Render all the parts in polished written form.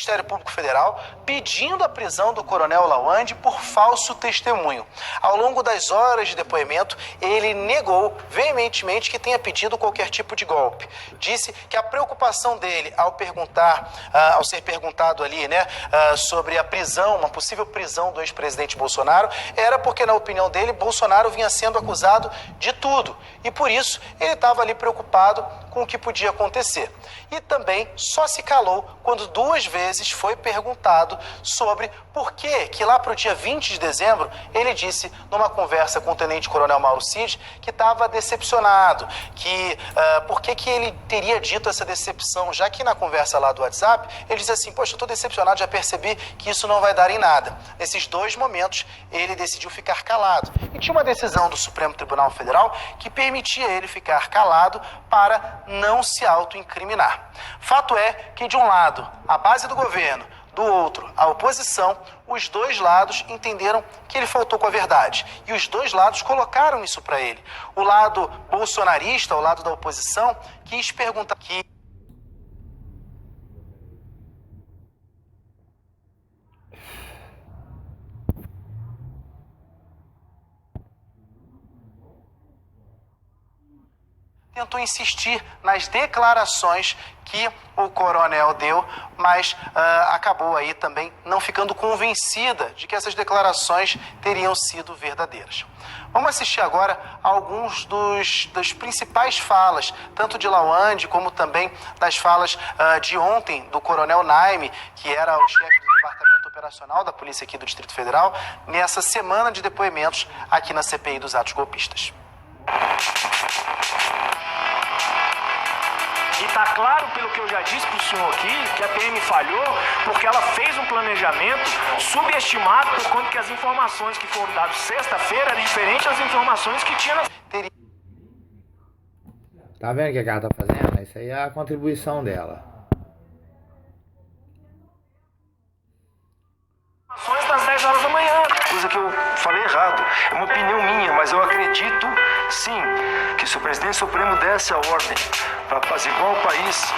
Ministério Público Federal pedindo a prisão do coronel Lawande por falso testemunho. Ao longo das horas de depoimento, ele negou veementemente que tenha pedido qualquer tipo de golpe. Disse que a preocupação dele ao ser perguntado ali, sobre a prisão, uma possível prisão do ex-presidente Bolsonaro, era porque, na opinião dele, Bolsonaro vinha sendo acusado de tudo. E por isso ele estava ali preocupado com o que podia acontecer. E também só se calou quando 2 vezes foi perguntado sobre por que lá para o dia 20 de dezembro ele disse numa conversa com o tenente-coronel Mauro Cid que estava decepcionado, por que ele teria dito essa decepção, já que na conversa lá do WhatsApp ele disse assim: poxa, eu estou decepcionado, já percebi que isso não vai dar em nada. Nesses 2 momentos ele decidiu ficar calado. E tinha uma decisão do Supremo Tribunal Federal que permitia ele ficar calado para não se autoincriminar. Fato é que, de um lado, a base do governo, do outro, a oposição, os 2 lados entenderam que ele faltou com a verdade. E os 2 lados colocaram isso para ele. O lado bolsonarista, o lado da oposição, quis perguntar tentou insistir nas declarações que o coronel deu, mas acabou aí também não ficando convencida de que essas declarações teriam sido verdadeiras. Vamos assistir agora a alguns das principais falas, tanto de Lawande como também das falas de ontem do coronel Naime, que era o chefe do Departamento Operacional da Polícia aqui do Distrito Federal, nessa semana de depoimentos aqui na CPI dos atos golpistas. E está claro, pelo que eu já disse para o senhor aqui, que a PM falhou porque ela fez um planejamento subestimado por conta que as informações que foram dadas sexta-feira eram diferentes das informações que tinha na... Tá vendo o que ela tá fazendo? Isso aí é a contribuição dela. Das 10 horas da manhã. Coisa que eu falei errado. É uma opinião minha, mas eu acredito, sim, que se o presidente Supremo desse a ordem para apaziguar o país,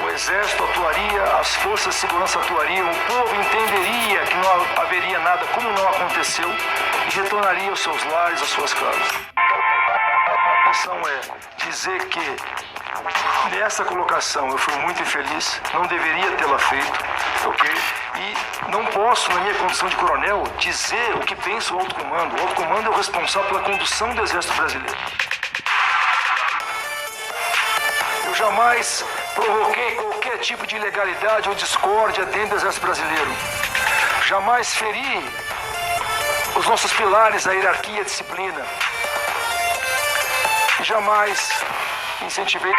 o Exército atuaria, as forças de segurança atuariam, o povo entenderia que não haveria nada como não aconteceu e retornaria aos seus lares, às suas casas. A questão é dizer que nessa colocação eu fui muito infeliz, não deveria tê-la feito, ok? E não posso, na minha condição de coronel, dizer o que pensa o alto comando. O alto comando é o responsável pela condução do Exército Brasileiro. Eu jamais provoquei qualquer tipo de ilegalidade ou discórdia dentro do Exército Brasileiro. Jamais feri os nossos pilares, a hierarquia e a disciplina. E jamais incentivei...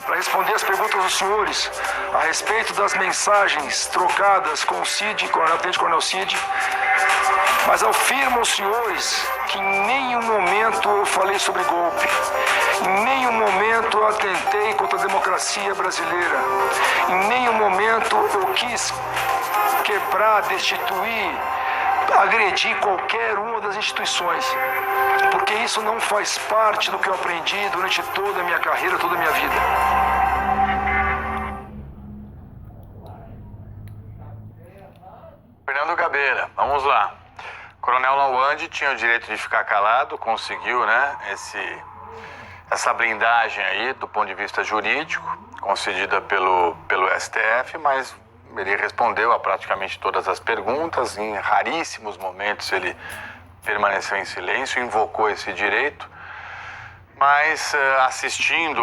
Para responder as perguntas dos senhores a respeito das mensagens trocadas com o Cid, Tenente Coronel Cid, mas afirmo aos senhores que em nenhum momento eu falei sobre golpe, em nenhum momento eu atentei contra a democracia brasileira, em nenhum momento eu quis quebrar, destituir, agredir qualquer uma das instituições, porque isso não faz parte do que eu aprendi durante toda a minha carreira, toda a minha vida. Fernando Gabeira, vamos lá. Coronel Lawande tinha o direito de ficar calado, conseguiu, essa blindagem aí do ponto de vista jurídico, concedida pelo STF, mas ele respondeu a praticamente todas as perguntas. Em raríssimos momentos ele permaneceu em silêncio, invocou esse direito, mas assistindo...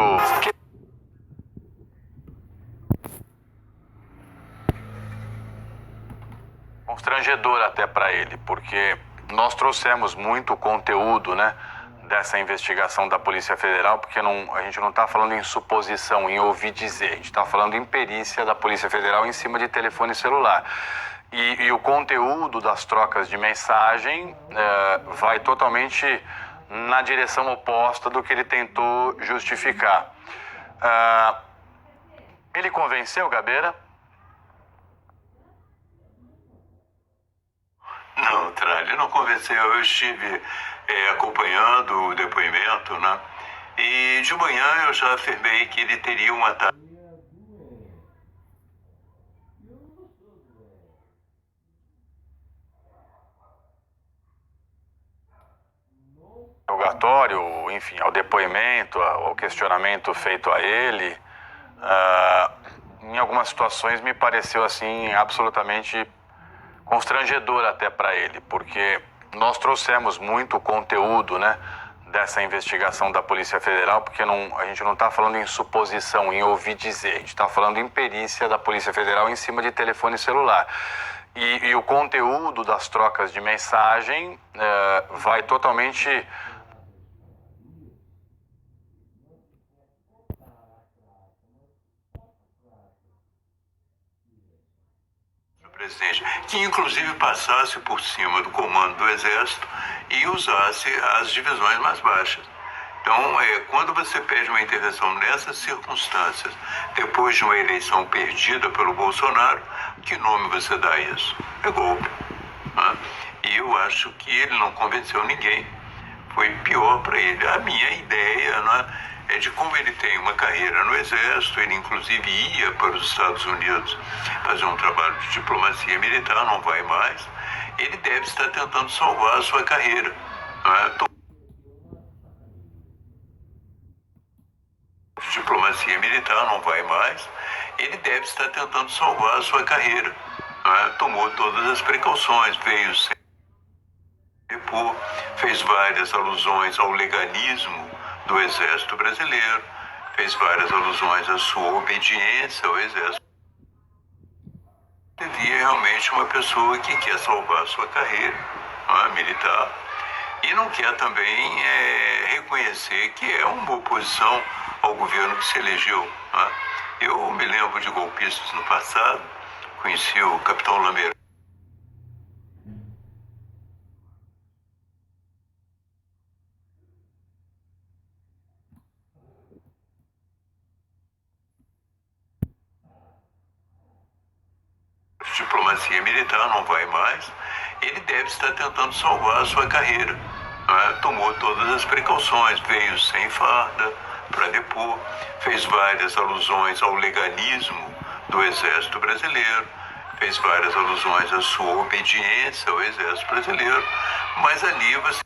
Constrangedor até para ele, porque nós trouxemos muito conteúdo, dessa investigação da Polícia Federal, porque a gente não está falando em suposição, em ouvir dizer, a gente está falando em perícia da Polícia Federal em cima de telefone celular. E o conteúdo das trocas de mensagem vai totalmente na direção oposta do que ele tentou justificar. Ele convenceu, Gabeira? Não, Tralha, não convenceu. Eu estive acompanhando o depoimento, né? E de manhã eu já afirmei que ele teria um ataque. Interrogatório, enfim, ao depoimento, ao questionamento feito a ele, em algumas situações me pareceu assim absolutamente constrangedor até para ele, porque nós trouxemos muito conteúdo, né, dessa investigação da Polícia Federal, porque a gente não está falando em suposição, em ouvir dizer, a gente está falando em perícia da Polícia Federal em cima de telefone celular. E o conteúdo das trocas de mensagem vai totalmente Presidente, que inclusive passasse por cima do comando do Exército e usasse as divisões mais baixas. Então, quando você pede uma intervenção nessas circunstâncias, depois de uma eleição perdida pelo Bolsonaro, que nome você dá a isso? É golpe. Né? E eu acho que ele não convenceu ninguém. Foi pior para ele. A minha ideia, né, é de como ele tem uma carreira no Exército, ele inclusive ia para os Estados Unidos fazer um trabalho de diplomacia militar, não vai mais. Ele deve estar tentando salvar a sua carreira. Né? Diplomacia militar, não vai mais. Ele deve estar tentando salvar a sua carreira. Né? Tomou todas as precauções, veio sem depor, fez várias alusões ao legalismo do Exército Brasileiro, fez várias alusões à sua obediência ao Exército. Seria realmente uma pessoa que quer salvar a sua carreira, né, militar, e não quer também reconhecer que é uma oposição ao governo que se elegeu. Né? Eu me lembro de golpistas no passado, conheci o capitão Lameira. Diplomacia militar, não vai mais. Ele deve estar tentando salvar a sua carreira. Né? Tomou todas as precauções, veio sem farda para depor, fez várias alusões ao legalismo do Exército Brasileiro, fez várias alusões à sua obediência ao Exército Brasileiro, mas ali você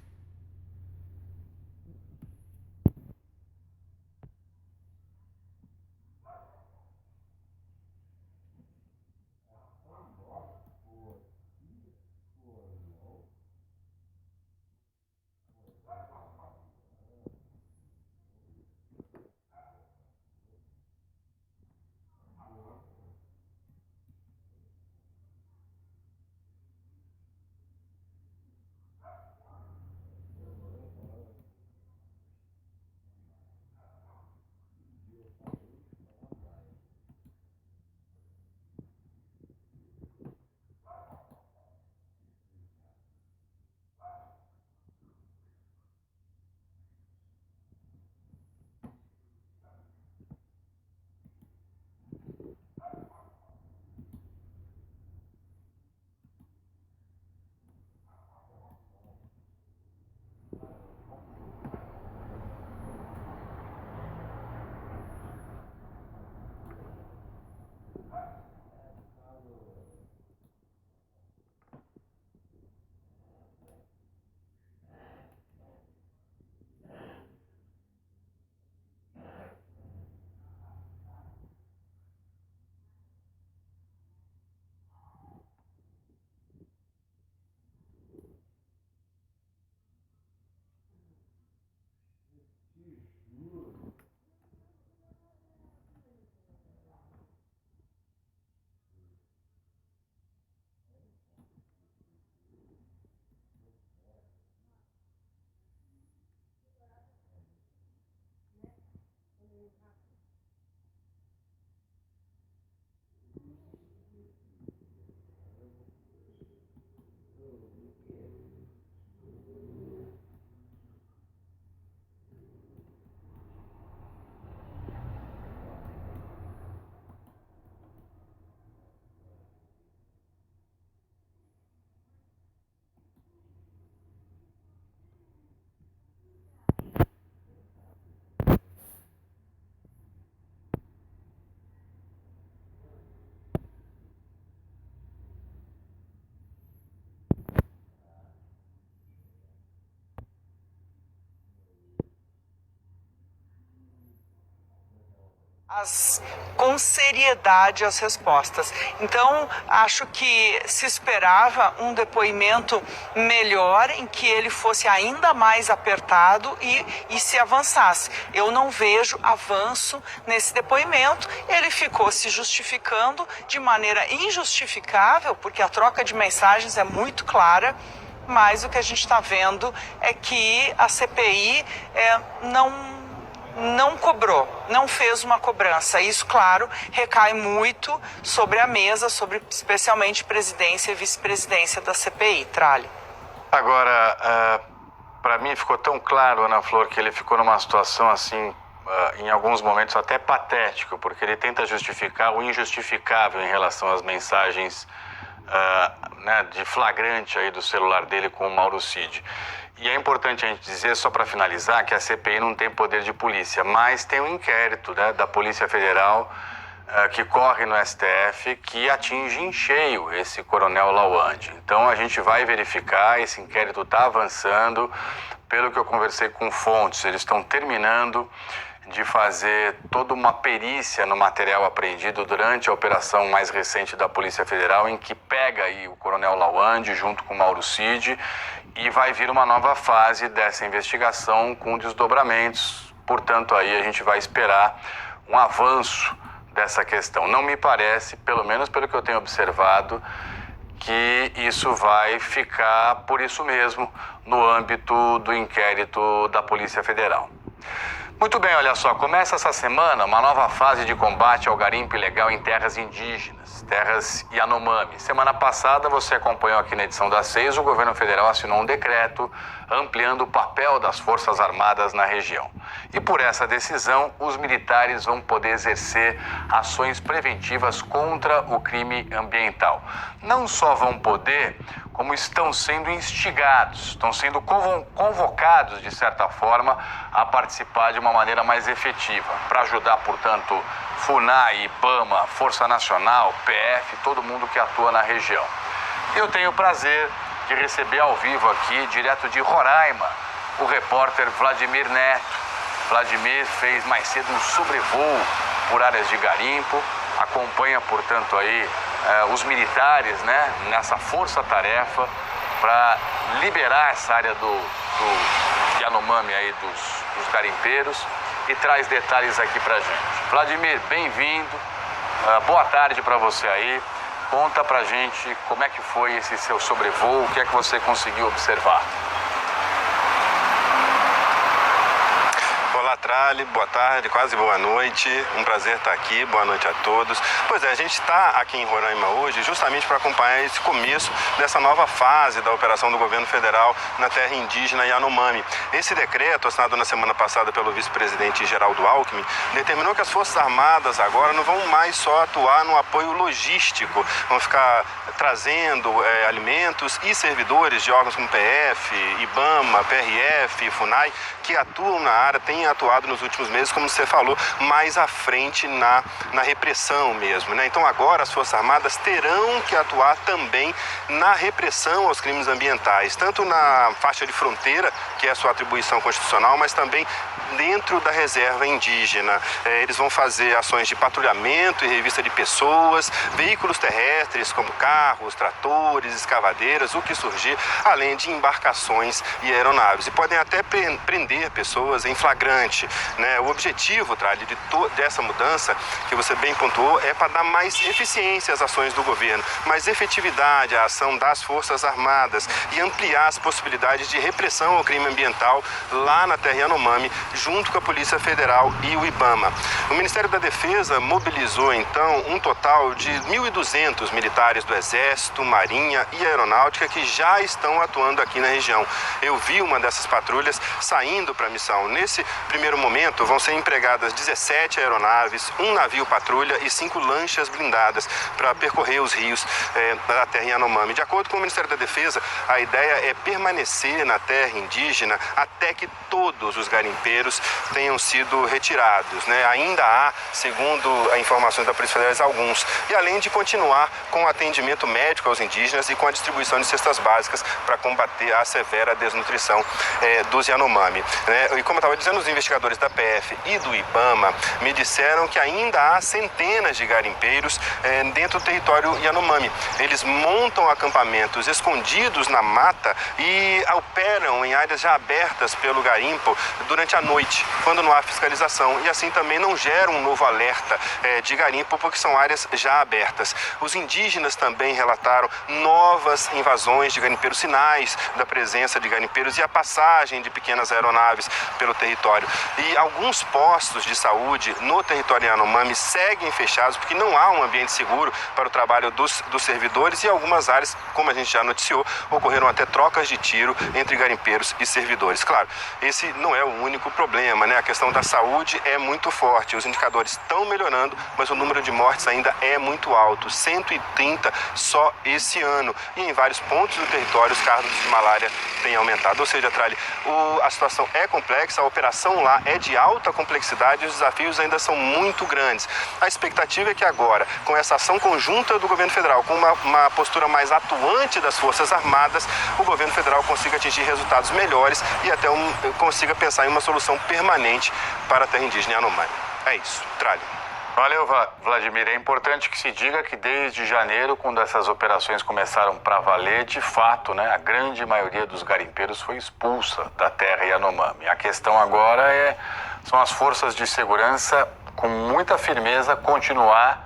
Com seriedade as respostas. Então, acho que se esperava um depoimento melhor, em que ele fosse ainda mais apertado e se avançasse. Eu não vejo avanço nesse depoimento. Ele ficou se justificando de maneira injustificável, porque a troca de mensagens é muito clara, mas o que a gente está vendo é que a CPI não cobrou, não fez uma cobrança. Isso, claro, recai muito sobre a mesa, sobre especialmente presidência e vice-presidência da CPI. Tralli. Agora, para mim ficou tão claro, Ana Flor, que ele ficou numa situação assim, em alguns momentos até patético, porque ele tenta justificar o injustificável em relação às mensagens de flagrante aí do celular dele com o Mauro Cid. E é importante a gente dizer, só para finalizar, que a CPI não tem poder de polícia, mas tem um inquérito da Polícia Federal que corre no STF, que atinge em cheio esse coronel Lawande. Então a gente vai verificar, esse inquérito está avançando. Pelo que eu conversei com fontes, eles estão terminando de fazer toda uma perícia no material apreendido durante a operação mais recente da Polícia Federal, em que pega aí o coronel Lawande junto com o Mauro Cid, e vai vir uma nova fase dessa investigação com desdobramentos. Portanto, aí a gente vai esperar um avanço dessa questão. Não me parece, pelo menos pelo que eu tenho observado, que isso vai ficar por isso mesmo no âmbito do inquérito da Polícia Federal. Muito bem, olha só, começa essa semana uma nova fase de combate ao garimpo ilegal em terras indígenas, terras Yanomami. Semana passada, você acompanhou aqui na edição das 6, o governo federal assinou um decreto ampliando o papel das Forças Armadas na região. E por essa decisão, os militares vão poder exercer ações preventivas contra o crime ambiental. Não só vão poder, como estão sendo instigados, estão sendo convocados, de certa forma, a participar de uma maneira mais efetiva, para ajudar, portanto, FUNAI, IBAMA, Força Nacional, PF, todo mundo que atua na região. Eu tenho o prazer de receber ao vivo aqui, direto de Roraima, o repórter Vladimir Neto. Vladimir fez mais cedo um sobrevoo por áreas de garimpo, acompanha, portanto, aí os militares, nessa força-tarefa para liberar essa área do Yanomami aí dos garimpeiros, e traz detalhes aqui pra gente. Vladimir, bem-vindo, boa tarde para você aí. Conta pra gente como é que foi esse seu sobrevoo, o que é que você conseguiu observar. Olá, Tralli, boa tarde, quase boa noite, um prazer estar aqui, boa noite a todos. Pois é, a gente está aqui em Roraima hoje justamente para acompanhar esse começo dessa nova fase da operação do governo federal na terra indígena Yanomami. Esse decreto, assinado na semana passada pelo vice-presidente Geraldo Alckmin, determinou que as Forças Armadas agora não vão mais só atuar no apoio logístico, vão ficar trazendo alimentos e servidores de órgãos como PF, IBAMA, PRF, FUNAI, que atuam na área, têm atuado nos últimos meses, como você falou, mais à frente na repressão mesmo, né? Então agora as Forças Armadas terão que atuar também na repressão aos crimes ambientais, tanto na faixa de fronteira, que é a sua atribuição constitucional, mas também dentro da reserva indígena. Eles vão fazer ações de patrulhamento e revista de pessoas, veículos terrestres como carros, tratores, escavadeiras, o que surgir, além de embarcações e aeronaves. E podem até prender pessoas em flagrante, né? O objetivo, Tralli, dessa mudança, que você bem pontuou, é para dar mais eficiência às ações do governo, mais efetividade à ação das Forças Armadas e ampliar as possibilidades de repressão ao crime ambiental lá na terra Yanomami, junto com a Polícia Federal e o IBAMA. O Ministério da Defesa mobilizou, então, um total de 1.200 militares do Exército, Marinha e Aeronáutica que já estão atuando aqui na região. Eu vi uma dessas patrulhas saindo para a missão. Nesse primeiro momento, vão ser empregadas 17 aeronaves, um navio patrulha e 5 lanchas blindadas para percorrer os rios da terra Yanomami. De acordo com o Ministério da Defesa, a ideia é permanecer na terra indígena até que todos os garimpeiros tenham sido retirados, né? Ainda há, segundo as informações da Polícia Federal, alguns. E além de continuar com o atendimento médico aos indígenas e com a distribuição de cestas básicas para combater a severa desnutrição dos Yanomami, né? E como eu estava dizendo, os investigadores investigadores da PF e do IBAMA me disseram que ainda há centenas de garimpeiros dentro do território Yanomami. Eles montam acampamentos escondidos na mata e operam em áreas já abertas pelo garimpo durante a noite, quando não há fiscalização. E assim também não gera um novo alerta de garimpo, porque são áreas já abertas. Os indígenas também relataram novas invasões de garimpeiros, sinais da presença de garimpeiros e a passagem de pequenas aeronaves pelo território. E alguns postos de saúde no território Yanomami seguem fechados porque não há um ambiente seguro para o trabalho dos servidores, e algumas áreas, como a gente já noticiou, ocorreram até trocas de tiro entre garimpeiros e servidores. Claro, esse não é o único problema, né? A questão da saúde é muito forte. Os indicadores estão melhorando, mas o número de mortes ainda é muito alto, 130 só esse ano. E em vários pontos do território os casos de malária têm aumentado. Ou seja, Trali, a situação é complexa, a operação lá é de alta complexidade e os desafios ainda são muito grandes. A expectativa é que agora, com essa ação conjunta do governo federal, com uma postura mais atuante das Forças Armadas, o governo federal consiga atingir resultados melhores e até consiga pensar em uma solução permanente para a terra indígena Yanomami. É isso, Trali. Valeu, Vladimir. É importante que se diga que desde janeiro, quando essas operações começaram para valer, de fato, né, a grande maioria dos garimpeiros foi expulsa da terra Yanomami. A questão agora são as forças de segurança, com muita firmeza, continuar,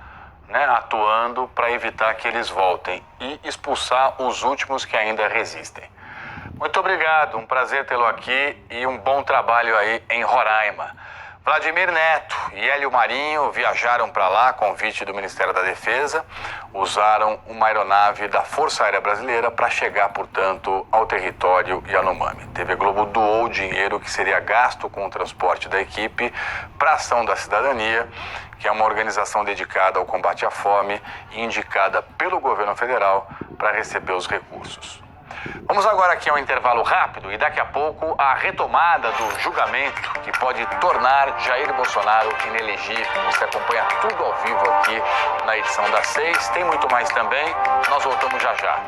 né, atuando para evitar que eles voltem e expulsar os últimos que ainda resistem. Muito obrigado, um prazer tê-lo aqui e um bom trabalho aí em Roraima. Vladimir Neto e Hélio Marinho viajaram para lá a convite do Ministério da Defesa, usaram uma aeronave da Força Aérea Brasileira para chegar, portanto, ao território Yanomami. TV Globo doou o dinheiro que seria gasto com o transporte da equipe para a Ação da Cidadania, que é uma organização dedicada ao combate à fome e indicada pelo governo federal para receber os recursos. Vamos agora aqui a um intervalo rápido e daqui a pouco a retomada do julgamento que pode tornar Jair Bolsonaro inelegível. Você acompanha tudo ao vivo aqui na edição das 6. Tem muito mais também. Nós voltamos já já.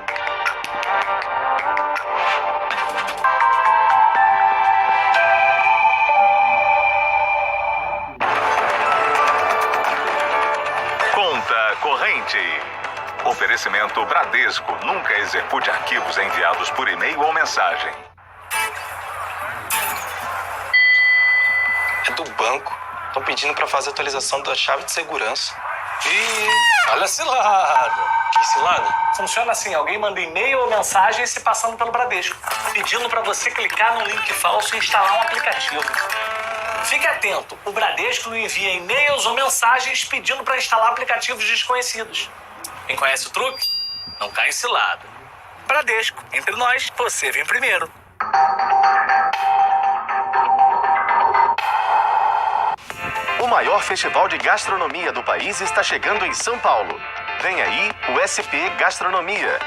Conta corrente. Oferecimento Bradesco. Nunca execute arquivos enviados por e-mail ou mensagem. É do banco. Estão pedindo para fazer atualização da chave de segurança. Ih, olha a cilada. Que cilada? Funciona assim, alguém manda e-mail ou mensagem se passando pelo Bradesco, pedindo para você clicar no link falso e instalar um aplicativo. Fique atento, o Bradesco não envia e-mails ou mensagens pedindo para instalar aplicativos desconhecidos. Quem conhece o truque, não cai em cilada. Bradesco, entre nós, você vem primeiro. O maior festival de gastronomia do país está chegando em São Paulo. Vem aí o SP Gastronomia.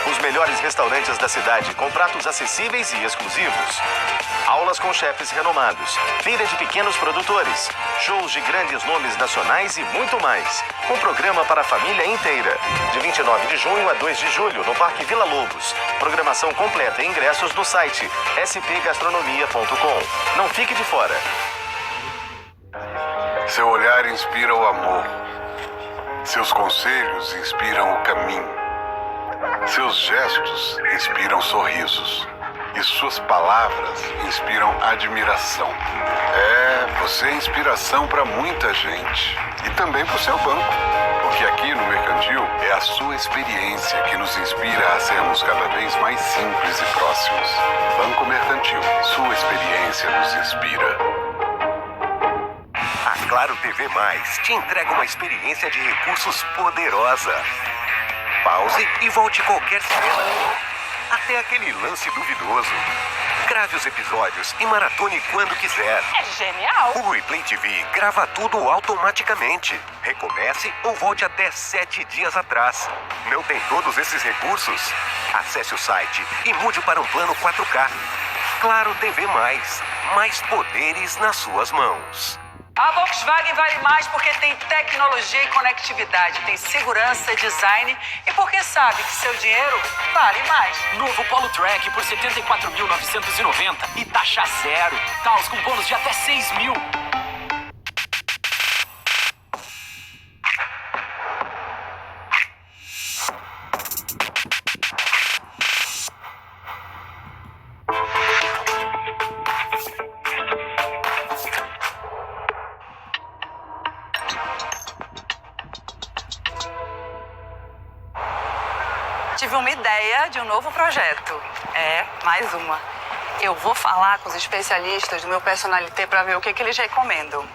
Os melhores restaurantes da cidade com pratos acessíveis e exclusivos. Aulas com chefes renomados, feira de pequenos produtores, shows de grandes nomes nacionais e muito mais. Um programa para a família inteira. De 29 de junho a 2 de julho, no Parque Vila Lobos. Programação completa e ingressos no site spgastronomia.com. Não fique de fora. Seu olhar inspira o amor. Seus conselhos inspiram o caminho. Seus gestos inspiram sorrisos. E suas palavras inspiram admiração. Você é inspiração para muita gente. E também para o seu banco. Porque aqui no Mercantil é a sua experiência que nos inspira a sermos cada vez mais simples e próximos. Banco Mercantil. Sua experiência nos inspira. A Claro TV Mais te entrega uma experiência de recursos poderosa. Pause e volte qualquer cena. Até aquele lance duvidoso. Grave os episódios e maratone quando quiser. É genial! O Replay TV grava tudo automaticamente. Recomece ou volte até 7 dias atrás. Não tem todos esses recursos? Acesse o site e mude para um plano 4K. Claro TV Mais. Mais poderes nas suas mãos. A Volkswagen vale mais porque tem tecnologia e conectividade, tem segurança, design e porque sabe que seu dinheiro vale mais. Novo Polo Track por 74.990 e taxa zero. Taos com bônus de até 6 mil. Tive uma ideia de um novo projeto. Mais uma. Eu vou falar com os especialistas do meu personalité para ver o que eles recomendam.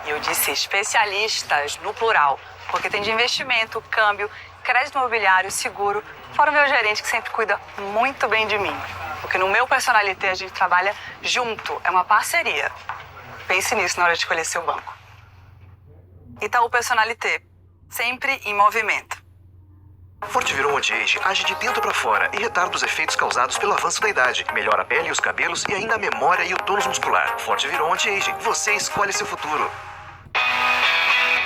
E eu disse especialistas, no plural, porque tem de investimento, câmbio, crédito imobiliário, seguro, fora o meu gerente que sempre cuida muito bem de mim. Porque no meu personalité a gente trabalha junto, é uma parceria. Pense nisso na hora de escolher seu banco. Itaú Personalité, sempre em movimento. Fortiviron Anti-Age age de dentro para fora e retarda os efeitos causados pelo avanço da idade. Melhora a pele e os cabelos e ainda a memória e o tônus muscular. Fortiviron Anti-Age. Você escolhe seu futuro.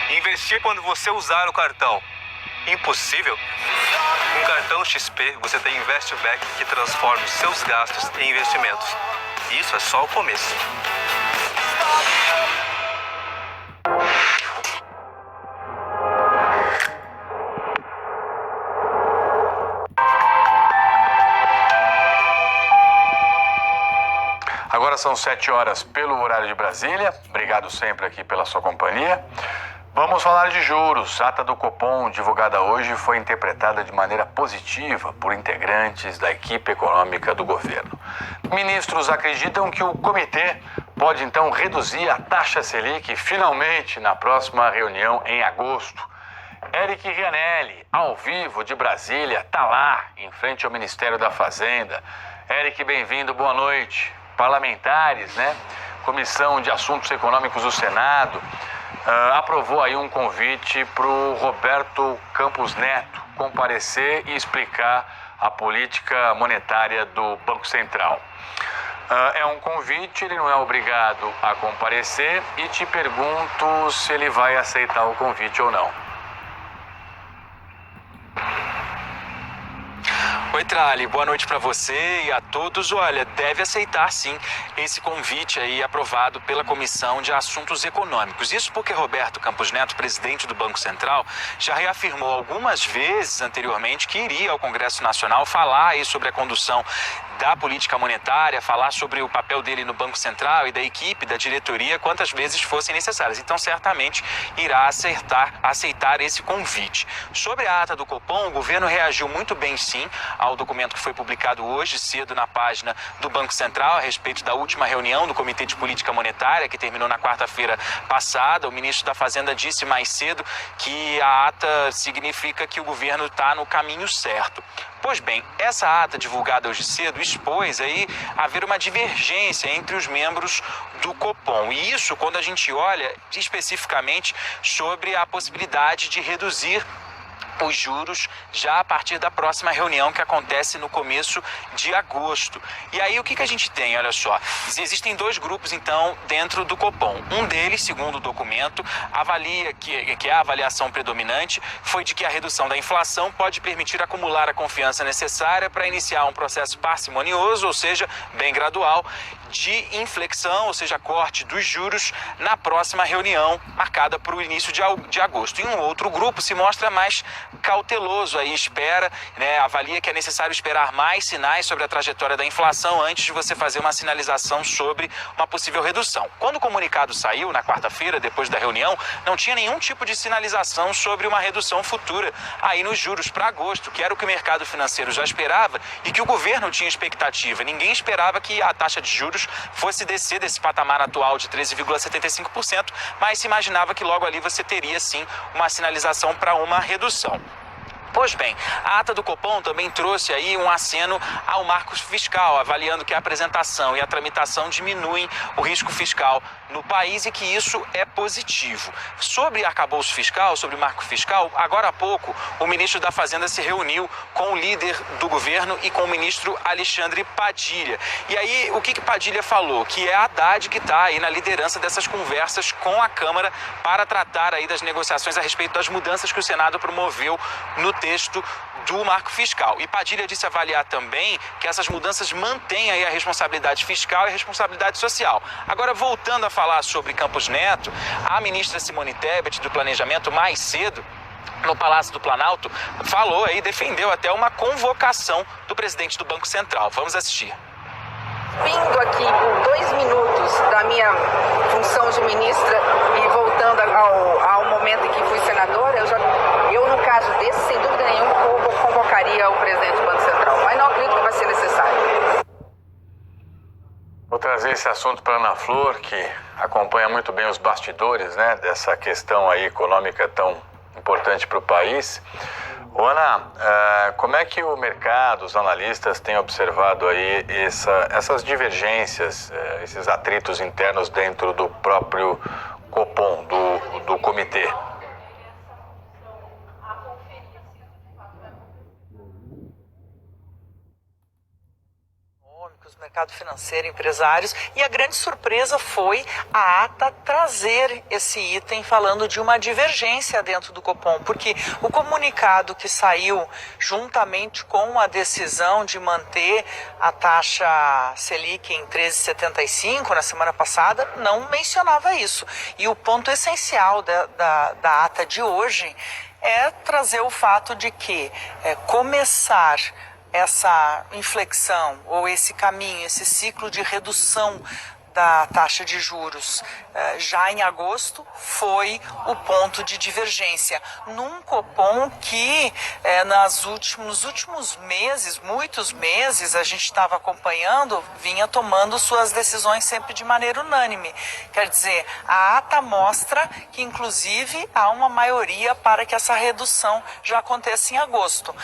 Investir quando você usar o cartão. Impossível? Com cartão XP, você tem Investback que transforma os seus gastos em investimentos. Isso é só o começo. Agora são 7 horas pelo horário de Brasília. Obrigado sempre aqui pela sua companhia. Vamos falar de juros. A ata do Copom, divulgada hoje, foi interpretada de maneira positiva por integrantes da equipe econômica do governo. Ministros acreditam que o comitê pode então reduzir a taxa Selic finalmente na próxima reunião em agosto. Eric Rianelli, ao vivo de Brasília, está lá, em frente ao Ministério da Fazenda. Eric, bem-vindo, boa noite. Parlamentares, Comissão de Assuntos Econômicos do Senado, aprovou aí um convite para o Roberto Campos Neto comparecer e explicar a política monetária do Banco Central. É um convite, ele não é obrigado a comparecer e te pergunto se ele vai aceitar o convite ou não. Oi, Trali, boa noite para você e a todos. Olha, deve aceitar sim esse convite aí aprovado pela Comissão de Assuntos Econômicos. Isso porque Roberto Campos Neto, presidente do Banco Central, já reafirmou algumas vezes anteriormente que iria ao Congresso Nacional falar aí sobre a condução da política monetária, falar sobre o papel dele no Banco Central e da equipe, da diretoria, quantas vezes fossem necessárias. Então, certamente, irá aceitar esse convite. Sobre a ata do Copom, o governo reagiu muito bem, sim, ao documento que foi publicado hoje cedo na página do Banco Central a respeito da última reunião do Comitê de Política Monetária, que terminou na quarta-feira passada. O ministro da Fazenda disse mais cedo que a ata significa que o governo está no caminho certo. Pois bem, essa ata divulgada hoje cedo expôs aí haver uma divergência entre os membros do Copom. E isso quando a gente olha especificamente sobre a possibilidade de reduzir os juros já a partir da próxima reunião que acontece no começo de agosto. E aí o que a gente tem? Olha só, existem dois grupos então dentro do Copom. Um deles, segundo o documento, avalia que a avaliação predominante foi de que a redução da inflação pode permitir acumular a confiança necessária para iniciar um processo parcimonioso, ou seja, bem gradual, de inflexão, ou seja, corte dos juros na próxima reunião marcada para o início de agosto. E um outro grupo se mostra mais cauteloso, aí espera, avalia que é necessário esperar mais sinais sobre a trajetória da inflação antes de você fazer uma sinalização sobre uma possível redução. Quando o comunicado saiu na quarta-feira, depois da reunião, não tinha nenhum tipo de sinalização sobre uma redução futura aí nos juros para agosto, que era o que o mercado financeiro já esperava e que o governo tinha expectativa. Ninguém esperava que a taxa de juros fosse descer desse patamar atual de 13,75%, mas se imaginava que logo ali você teria sim uma sinalização para uma redução. Pois bem, a ata do Copom também trouxe aí um aceno ao marco fiscal, avaliando que a apresentação e a tramitação diminuem o risco fiscal no país e que isso é positivo. Sobre arcabouço fiscal, sobre marco fiscal, agora há pouco o ministro da Fazenda se reuniu com o líder do governo e com o ministro Alexandre Padilha. E aí, o que Padilha falou? Que é a Haddad que está aí na liderança dessas conversas com a Câmara para tratar aí das negociações a respeito das mudanças que o Senado promoveu no texto do marco fiscal. E Padilha disse avaliar também que essas mudanças mantêm aí a responsabilidade fiscal e a responsabilidade social. Agora, voltando a falar sobre Campos Neto, a ministra Simone Tebet, do Planejamento, mais cedo, no Palácio do Planalto, falou aí, defendeu até uma convocação do presidente do Banco Central. Vamos assistir. Vindo aqui por 2 minutos da minha função de ministra e voltando ao momento em que fui senadora, eu no caso desse, sem dúvida nenhuma, convocaria o presidente do Banco Central, mas não acredito que vai ser necessário. Vou trazer esse assunto para a Ana Flor, que acompanha muito bem os bastidores, né, dessa questão aí econômica tão importante para o país. Ô, Ana, como é que o mercado, os analistas têm observado aí essas divergências, esses atritos internos dentro do próprio Copom, do comitê? Mercado financeiro, empresários, e a grande surpresa foi a ata trazer esse item falando de uma divergência dentro do Copom, porque o comunicado que saiu juntamente com a decisão de manter a taxa Selic em 13,75 na semana passada não mencionava isso. E o ponto essencial da ata de hoje é trazer o fato de que começar essa inflexão ou esse caminho, esse ciclo de redução da taxa de juros já em agosto foi o ponto de divergência num Copom que nos últimos meses, muitos meses, a gente estava acompanhando, vinha tomando suas decisões sempre de maneira unânime. Quer dizer, a ata mostra que inclusive há uma maioria para que essa redução já aconteça em agosto.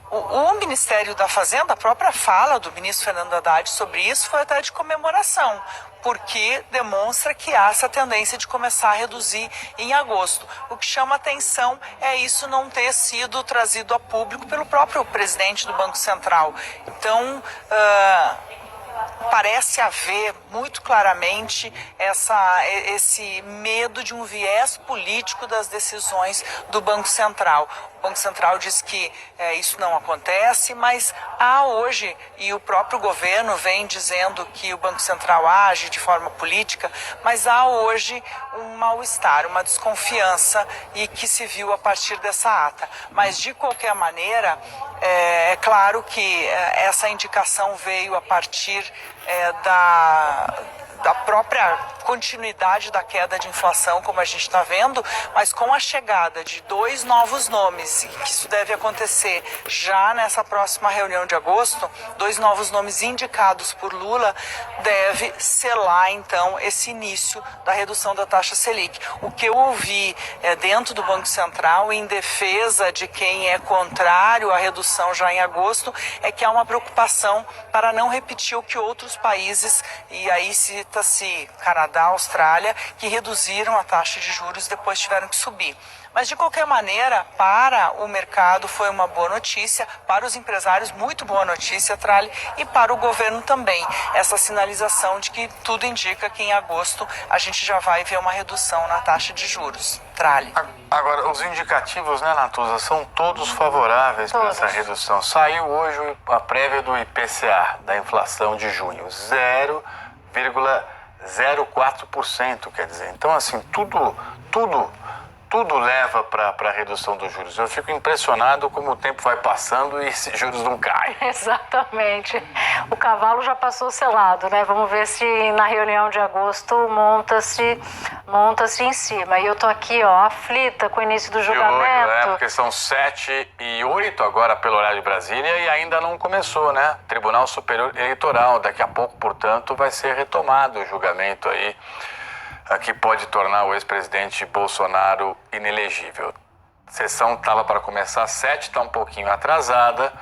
O Ministério da Fazenda, a própria fala do ministro Fernando Haddad sobre isso foi até de comemoração, porque demonstra que há essa tendência de começar a reduzir em agosto. O que chama atenção é isso não ter sido trazido a público pelo próprio presidente do Banco Central. Então, parece haver muito claramente esse medo de um viés político das decisões do Banco Central. O Banco Central diz que isso não acontece, mas há hoje, e o próprio governo vem dizendo que o Banco Central age de forma política, mas há hoje um mal-estar, uma desconfiança, e que se viu a partir dessa ata. Mas, de qualquer maneira, é claro que essa indicação veio a partir da própria continuidade da queda de inflação, como a gente está vendo, mas com a chegada de 2 novos nomes, e que isso deve acontecer já nessa próxima reunião de agosto, 2 novos nomes indicados por Lula, deve selar, então, esse início da redução da taxa Selic. O que eu ouvi dentro do Banco Central, em defesa de quem é contrário à redução já em agosto, é que há uma preocupação para não repetir o que outros países, e aí cita-se Canadá, Austrália, que reduziram a taxa de juros e depois tiveram que subir. Mas, de qualquer maneira, para o mercado foi uma boa notícia, para os empresários, muito boa notícia, Trali, e para o governo também. Essa sinalização de que tudo indica que em agosto a gente já vai ver uma redução na taxa de juros. Trali. Agora, os indicativos, né, Natuza, são todos favoráveis para essa redução. Saiu hoje a prévia do IPCA, da inflação de junho, 0,04%, quer dizer. Então, assim, tudo leva para a redução dos juros. Eu fico impressionado como o tempo vai passando e esses juros não caem. Exatamente. O cavalo já passou selado, né? Vamos ver se na reunião de agosto monta-se em cima. E eu tô aqui, ó, aflita com o início do julgamento. Porque são 7h08 agora pelo horário de Brasília e ainda não começou, né? Tribunal Superior Eleitoral. Daqui a pouco, portanto, vai ser retomado o julgamento aí, que pode tornar o ex-presidente Bolsonaro inelegível. A sessão estava para começar às 7, está um pouquinho atrasada.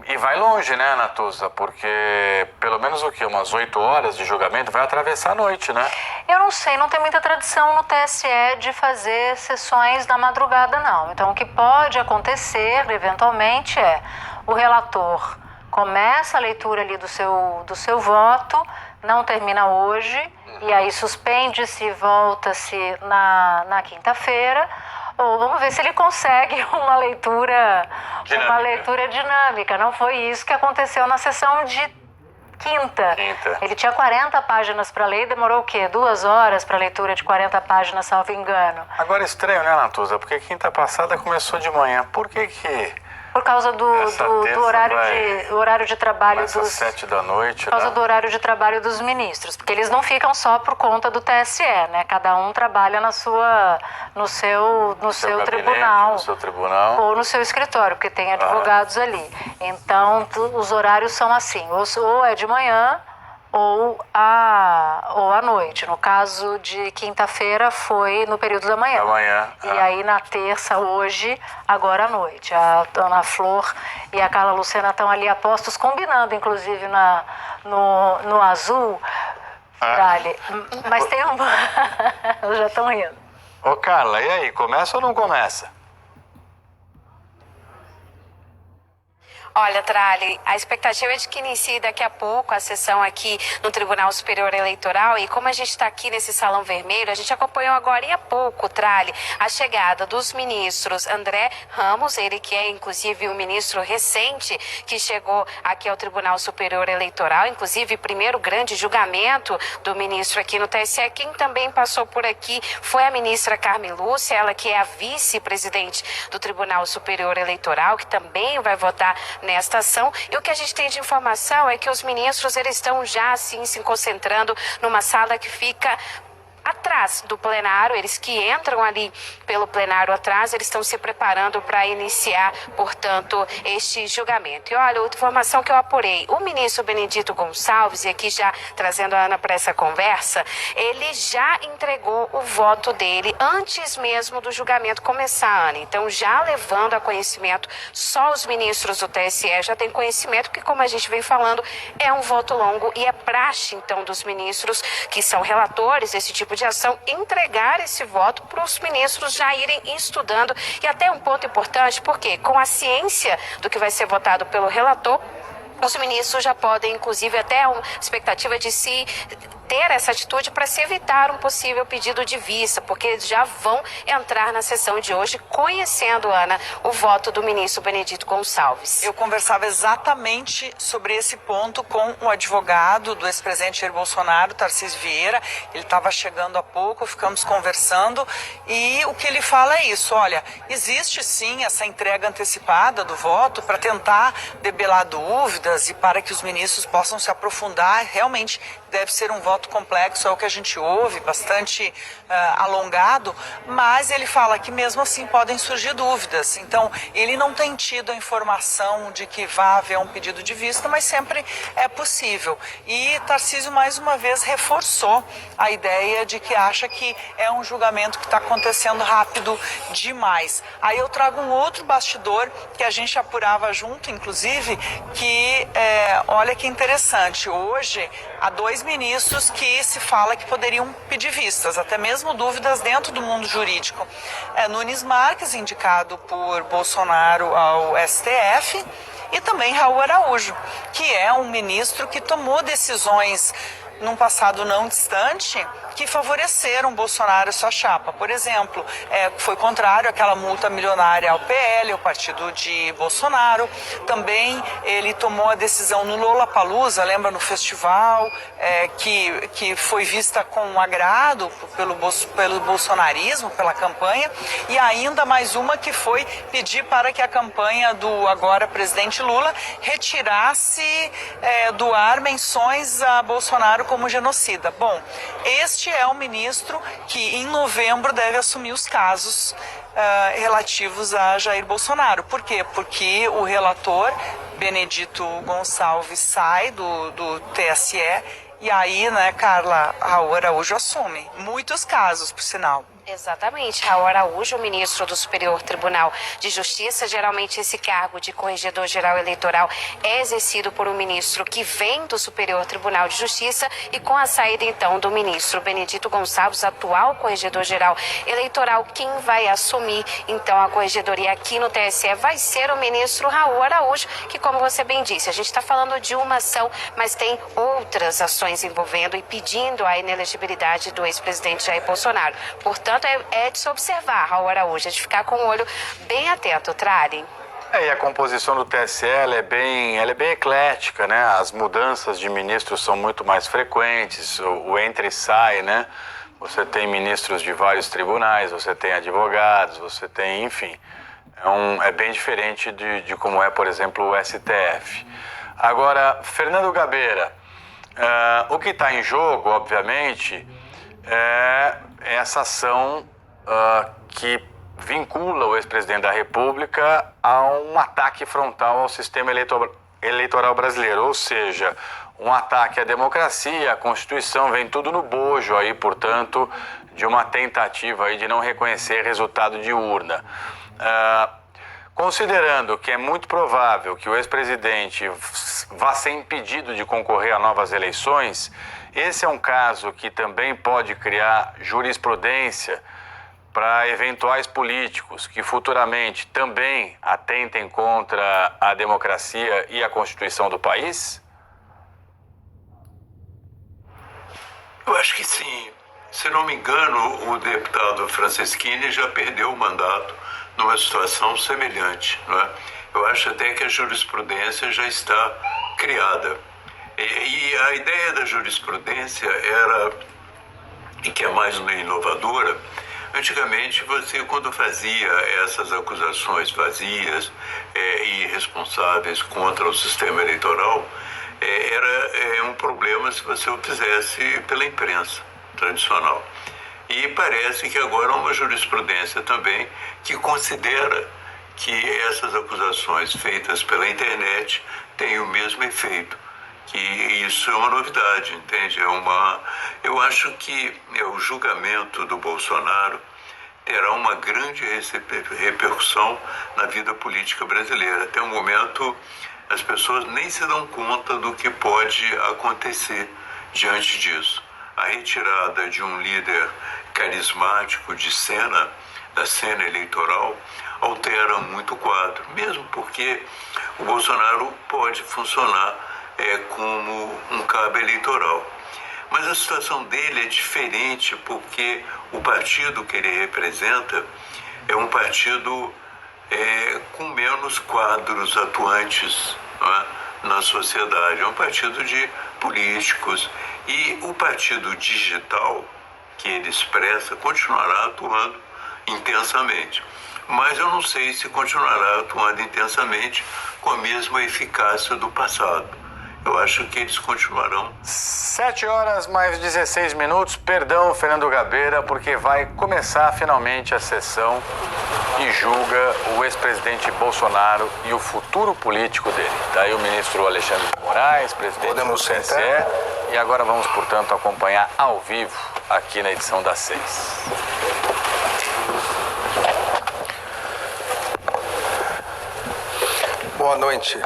E vai longe, né, Natuza? Porque pelo menos umas 8 horas de julgamento vai atravessar a noite, né? Eu não sei, não tem muita tradição no TSE de fazer sessões da madrugada, não. Então, o que pode acontecer, eventualmente, é o relator começa a leitura ali do seu voto, não termina hoje, e aí suspende-se, volta-se na quinta-feira. Ou vamos ver se ele consegue uma leitura dinâmica. Não foi isso que aconteceu na sessão de quinta. Ele tinha 40 páginas para ler, demorou o quê? 2 horas para leitura de 40 páginas, salvo engano. Agora estranho, né, Natuza? Porque quinta passada começou de manhã. Por que por causa do horário de trabalho dos... às 7 da noite, por causa do horário de trabalho dos ministros, porque eles não ficam só por conta do TSE, né? Cada um trabalha no seu tribunal. No seu tribunal. Ou no seu escritório, porque tem advogados ali. Então, os horários são assim, ou é de manhã ou à noite. No caso de quinta-feira foi no período da manhã. E aí na terça, hoje, agora à noite. A Ana Flor e a Carla Lucena estão ali a postos, combinando, inclusive, no azul. Mas tem um... Elas já estão rindo. Ô, Carla, e aí, começa ou não começa? Olha, Trali, a expectativa é de que inicie daqui a pouco a sessão aqui no Tribunal Superior Eleitoral, e como a gente está aqui nesse salão vermelho, a gente acompanhou agora há pouco, Trali, a chegada dos ministros André Ramos, ele que é inclusive o ministro recente que chegou aqui ao Tribunal Superior Eleitoral, inclusive primeiro grande julgamento do ministro aqui no TSE. Quem também passou por aqui foi a ministra Carmen Lúcia, ela que é a vice-presidente do Tribunal Superior Eleitoral, que também vai votar nesta ação. E o que a gente tem de informação é que os ministros eles estão já assim se concentrando numa sala que fica atrás do plenário. Eles que entram ali pelo plenário atrás, eles estão se preparando para iniciar, portanto, este julgamento. E olha, outra informação que eu apurei, o ministro Benedito Gonçalves, e aqui já trazendo a Ana para essa conversa, ele já entregou o voto dele antes mesmo do julgamento começar, Ana. Então, já levando a conhecimento, só os ministros do TSE já têm conhecimento, que, como a gente vem falando, é um voto longo e é praxe, então, dos ministros que são relatores desse tipo de ação, entregar esse voto para os ministros já irem estudando. E até um ponto importante, porque com a ciência do que vai ser votado pelo relator, os ministros já podem, inclusive, até uma expectativa de se ter essa atitude para se evitar um possível pedido de vista, porque eles já vão entrar na sessão de hoje conhecendo, Ana, o voto do ministro Benedito Gonçalves. Eu conversava exatamente sobre esse ponto com o advogado do ex-presidente Jair Bolsonaro, Tarcísio Vieira. Ele estava chegando há pouco, ficamos conversando, e o que ele fala é isso: olha, existe sim essa entrega antecipada do voto para tentar debelar dúvidas e para que os ministros possam se aprofundar. Realmente deve ser um voto complexo, é o que a gente ouve, bastante alongado, mas ele fala que mesmo assim podem surgir dúvidas. Então, ele não tem tido a informação de que vai haver um pedido de vista, mas sempre é possível. E Tarcísio, mais uma vez, reforçou a ideia de que acha que é um julgamento que está acontecendo rápido demais. Aí eu trago um outro bastidor que a gente apurava junto, inclusive, que, olha que interessante, hoje há 2 ministros que se fala que poderiam pedir vistas, até mesmo dúvidas dentro do mundo jurídico. Nunes Marques, indicado por Bolsonaro ao STF, e também Raul Araújo, que é um ministro que tomou decisões num passado não distante que favoreceram Bolsonaro e sua chapa. Por exemplo, foi contrário àquela multa milionária ao PL, o partido de Bolsonaro. Também ele tomou a decisão no Lollapalooza, lembra, no festival, que foi vista com agrado pelo bolsonarismo, pela campanha. E ainda mais uma que foi pedir para que a campanha do agora presidente Lula retirasse do ar menções a Bolsonaro como genocida. Bom, este é um ministro que em novembro deve assumir os casos relativos a Jair Bolsonaro. Por quê? Porque o relator Benedito Gonçalves sai do TSE e aí, né, Carla, Raul Araújo assume. Muitos casos, por sinal. Exatamente. Raul Araújo, ministro do Superior Tribunal de Justiça, geralmente esse cargo de corregedor-geral eleitoral é exercido por um ministro que vem do Superior Tribunal de Justiça e com a saída então do ministro Benedito Gonçalves, atual corregedor-geral eleitoral, quem vai assumir então a corregedoria aqui no TSE vai ser o ministro Raul Araújo, que como você bem disse, a gente está falando de uma ação, mas tem outras ações envolvendo e pedindo a inelegibilidade do ex-presidente Jair Bolsonaro. Portanto, é de se observar, Raul Araújo, é de ficar com o olho bem atento, Trali. E a composição do TSE ela é bem eclética, né? As mudanças de ministros são muito mais frequentes, o entra e sai, né? Você tem ministros de vários tribunais, você tem advogados, você tem, enfim, é bem diferente de como é, por exemplo, o STF. Agora, Fernando Gabeira, o que está em jogo, obviamente, é essa ação que vincula o ex-presidente da República a um ataque frontal ao sistema eleitoral brasileiro, ou seja, um ataque à democracia, à Constituição, vem tudo no bojo aí, portanto, de uma tentativa aí de não reconhecer resultado de urna. Considerando que é muito provável que o ex-presidente vá ser impedido de concorrer a novas eleições, esse é um caso que também pode criar jurisprudência para eventuais políticos que futuramente também atentem contra a democracia e a Constituição do país? Eu acho que sim. Se não me engano, o deputado Franceschini já perdeu o mandato numa situação semelhante, não é? Eu acho até que a jurisprudência já está criada. E a ideia da jurisprudência era, e que é mais inovadora, antigamente você, quando fazia essas acusações vazias e irresponsáveis contra o sistema eleitoral, era um problema se você o fizesse pela imprensa tradicional. E parece que agora há uma jurisprudência também que considera que essas acusações feitas pela internet têm o mesmo efeito. Que isso é uma novidade, entende? Eu acho que o julgamento do Bolsonaro terá uma grande repercussão na vida política brasileira. Até o momento, as pessoas nem se dão conta do que pode acontecer diante disso. A retirada de um líder carismático da cena eleitoral, altera muito o quadro, mesmo porque o Bolsonaro pode funcionar como um cabo eleitoral. Mas a situação dele é diferente porque o partido que ele representa é um partido com menos quadros atuantes, não é, na sociedade. É um partido de políticos. E o partido digital que ele expressa continuará atuando intensamente. Mas eu não sei se continuará atuando intensamente com a mesma eficácia do passado. Eu acho que eles continuarão. 7h mais 16 minutos. Perdão, Fernando Gabeira, porque vai começar finalmente a sessão que julga o ex-presidente Bolsonaro e o futuro político dele. Daí o ministro Alexandre de Moraes, presidente do TSE. E agora vamos, portanto, acompanhar ao vivo aqui na edição das 6. Boa noite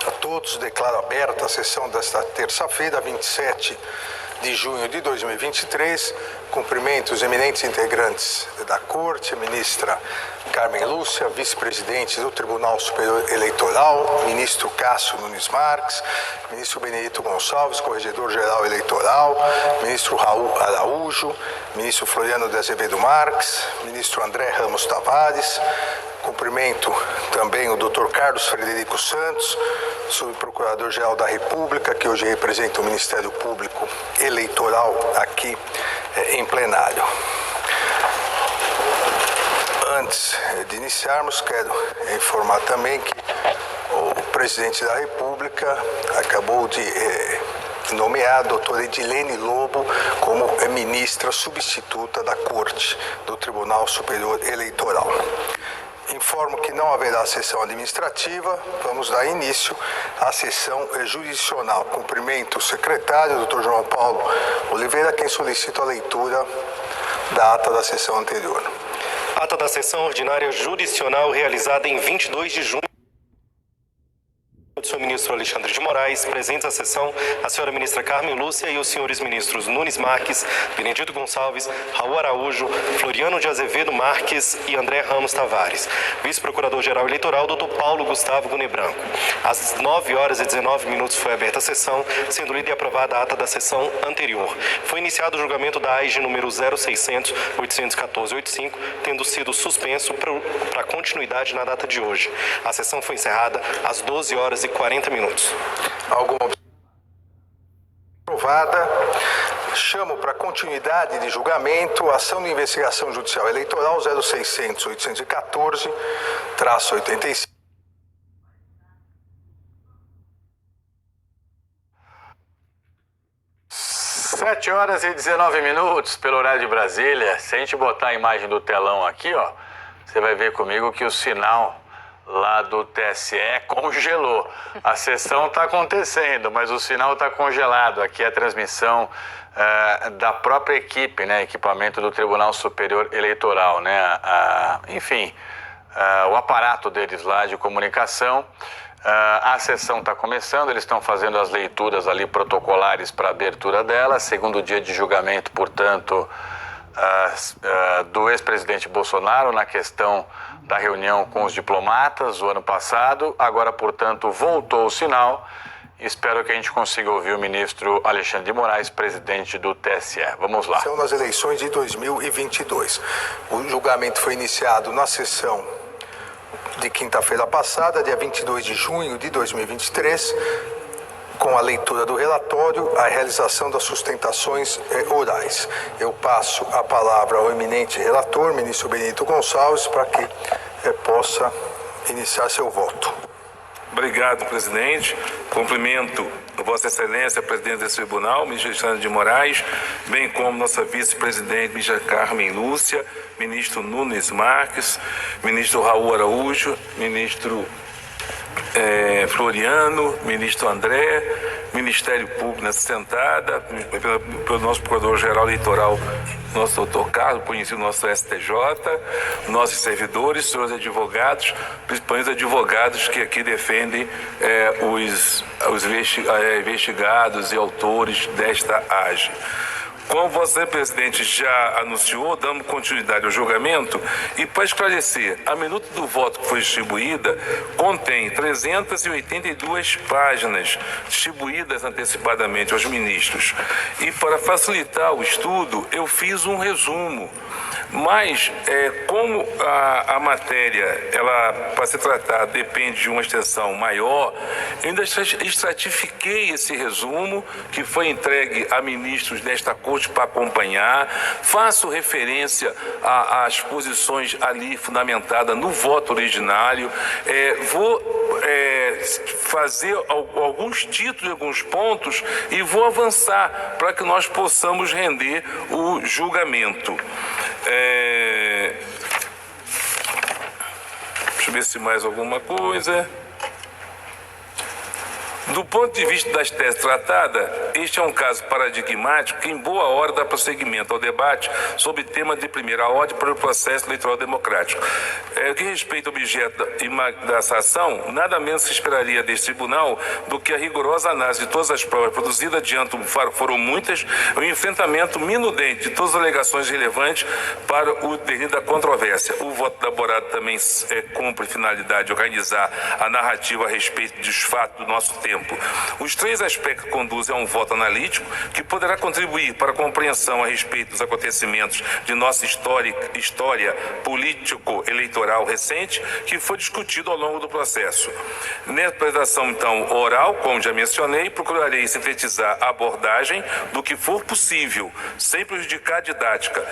a todos. Declaro aberta a sessão desta terça-feira, 27 de junho de 2023. Cumprimento os eminentes integrantes da Corte, a ministra Carmen Lúcia, vice-presidente do Tribunal Superior Eleitoral, ministro Cássio Nunes Marques, ministro Benedito Gonçalves, corregedor-geral eleitoral, ministro Raul Araújo, ministro Floriano de Azevedo Marques, ministro André Ramos Tavares. Cumprimento também o Dr. Carlos Frederico Santos, subprocurador-geral da República, que hoje representa o Ministério Público Eleitoral aqui em plenário. Antes de iniciarmos, quero informar também que o presidente da República acabou de nomear a doutora Edilene Lobo como ministra substituta da Corte do Tribunal Superior Eleitoral. Informo que não haverá sessão administrativa. Vamos dar início à sessão jurisdicional. Cumprimento o secretário, Dr. João Paulo Oliveira, quem solicita a leitura da ata da sessão anterior. Ata da sessão ordinária jurisdicional realizada em 22 de junho. Do senhor ministro Alexandre de Moraes, presentes à sessão, a senhora ministra Carmen Lúcia e os senhores ministros Nunes Marques, Benedito Gonçalves, Raul Araújo, Floriano de Azevedo Marques e André Ramos Tavares. Vice-procurador-geral eleitoral, doutor Paulo Gustavo Gune Branco. Às 9h19 foi aberta a sessão, sendo lida e aprovada a ata da sessão anterior. Foi iniciado o julgamento da AIGE número 0600-814-85, tendo sido suspenso para continuidade na data de hoje. A sessão foi encerrada às 12h40. Alguma aprovada. Chamo para continuidade de julgamento a ação de investigação judicial eleitoral 0600-814-85. 7h19 pelo horário de Brasília. Se a gente botar a imagem do telão aqui, ó, você vai ver comigo que o sinal lá do TSE congelou. A sessão está acontecendo, mas o sinal está congelado. Aqui é a transmissão da própria equipe, né? Equipamento do Tribunal Superior Eleitoral, né? Enfim, o aparato deles lá de comunicação. A sessão está começando, eles estão fazendo as leituras ali protocolares para a abertura dela. Segundo dia de julgamento, portanto, do ex-presidente Bolsonaro na questão da reunião com os diplomatas o ano passado. Agora, portanto, voltou o sinal. Espero que a gente consiga ouvir o ministro Alexandre de Moraes, presidente do TSE. Vamos lá. São nas eleições de 2022. O julgamento foi iniciado na sessão de quinta-feira passada, dia 22 de junho de 2023, com a leitura do relatório, a realização das sustentações orais. Eu passo a palavra ao eminente relator, ministro Benedito Gonçalves, para que possa iniciar seu voto. Obrigado, presidente. Cumprimento Vossa Excelência, presidente desse tribunal, ministro Alexandre de Moraes, bem como nossa vice-presidente, ministra Carmen Lúcia, ministro Nunes Marques, ministro Raul Araújo, ministro Floriano, ministro André, Ministério Público nessa sentada, pelo nosso Procurador-Geral Eleitoral, nosso doutor Carlos, conhecido nosso STJ, nossos servidores, senhores advogados, principalmente os advogados que aqui defendem os investigados e autores desta AGE. Como você, presidente, já anunciou, damos continuidade ao julgamento e, para esclarecer, a minuta do voto que foi distribuída contém 382 páginas distribuídas antecipadamente aos ministros. E, para facilitar o estudo, eu fiz um resumo. Mas, como a matéria, para ser tratada, depende de uma extensão maior, eu ainda estratifiquei esse resumo, que foi entregue a ministros desta Corte para acompanhar. Faço referência às posições ali fundamentadas no voto originário. Vou fazer alguns títulos, alguns pontos, e vou avançar para que nós possamos render o julgamento. Deixa eu ver se mais alguma coisa. Do ponto de vista das teses tratadas, este é um caso paradigmático que, em boa hora, dá prosseguimento ao debate sobre tema de primeira ordem para o processo eleitoral democrático. O que respeita ao objeto dessa ação, nada menos se esperaria deste tribunal do que a rigorosa análise de todas as provas produzidas diante foram muitas, o enfrentamento minudente de todas as alegações relevantes para o desenho da controvérsia. O voto elaborado também cumpre finalidade de organizar a narrativa a respeito dos fatos do nosso tempo. Os três aspectos conduzem a um voto analítico que poderá contribuir para a compreensão a respeito dos acontecimentos de nossa história político-eleitoral recente, que foi discutido ao longo do processo. Nessa apresentação, então, oral, como já mencionei, procurarei sintetizar a abordagem do que for possível, sem prejudicar a didática.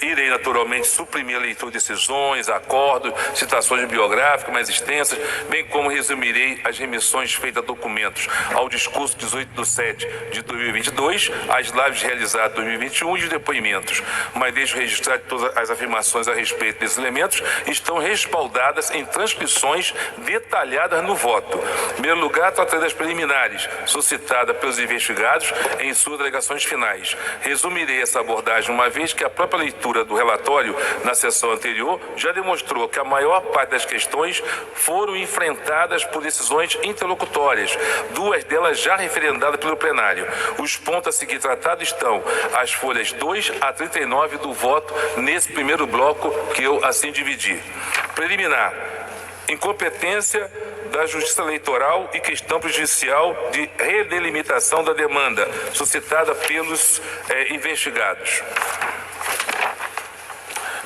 Irei, naturalmente, suprimir a leitura de decisões, acordos, citações biográficas mais extensas, bem como resumirei as remissões feitas a documentos investimentos ao discurso 18/7/2022, às lives realizadas em 2021 e os depoimentos. Mas deixo registrar que todas as afirmações a respeito desses elementos estão respaldadas em transcrições detalhadas no voto. Em primeiro lugar, tratarei das preliminares, suscitada pelos investigados em suas alegações finais. Resumirei essa abordagem uma vez que a própria leitura do relatório na sessão anterior já demonstrou que a maior parte das questões foram enfrentadas por decisões interlocutórias, duas delas já referendadas pelo plenário. Os pontos a seguir tratados estão as folhas 2 a 39 do voto nesse primeiro bloco que eu assim dividi. Preliminar: incompetência da Justiça Eleitoral e questão prejudicial de redelimitação da demanda suscitada pelos investigados.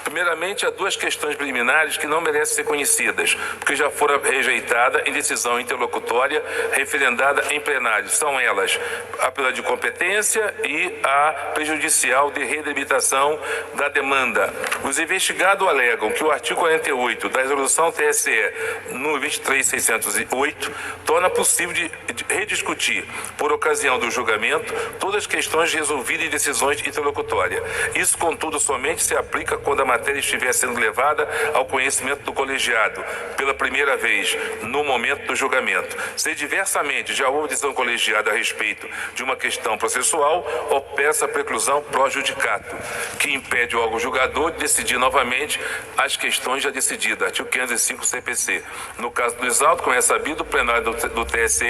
Primeiramente, há duas questões preliminares que não merecem ser conhecidas, porque já foram rejeitadas em decisão interlocutória referendada em plenário. São elas a pela de competência e a prejudicial de redelimitação da demanda. Os investigados alegam que o artigo 48 da resolução TSE número 23608 torna possível de rediscutir, por ocasião do julgamento, todas as questões resolvidas em decisões interlocutórias. Isso, contudo, somente se aplica quando a matéria estiver sendo levada ao conhecimento do colegiado pela primeira vez no momento do julgamento. Se diversamente já houve decisão colegiada a respeito de uma questão processual, opera-se a preclusão pró judicato, que impede o órgão julgador de decidir novamente as questões já decididas, artigo 505 CPC. No caso dos autos, como é sabido, o plenário do TSE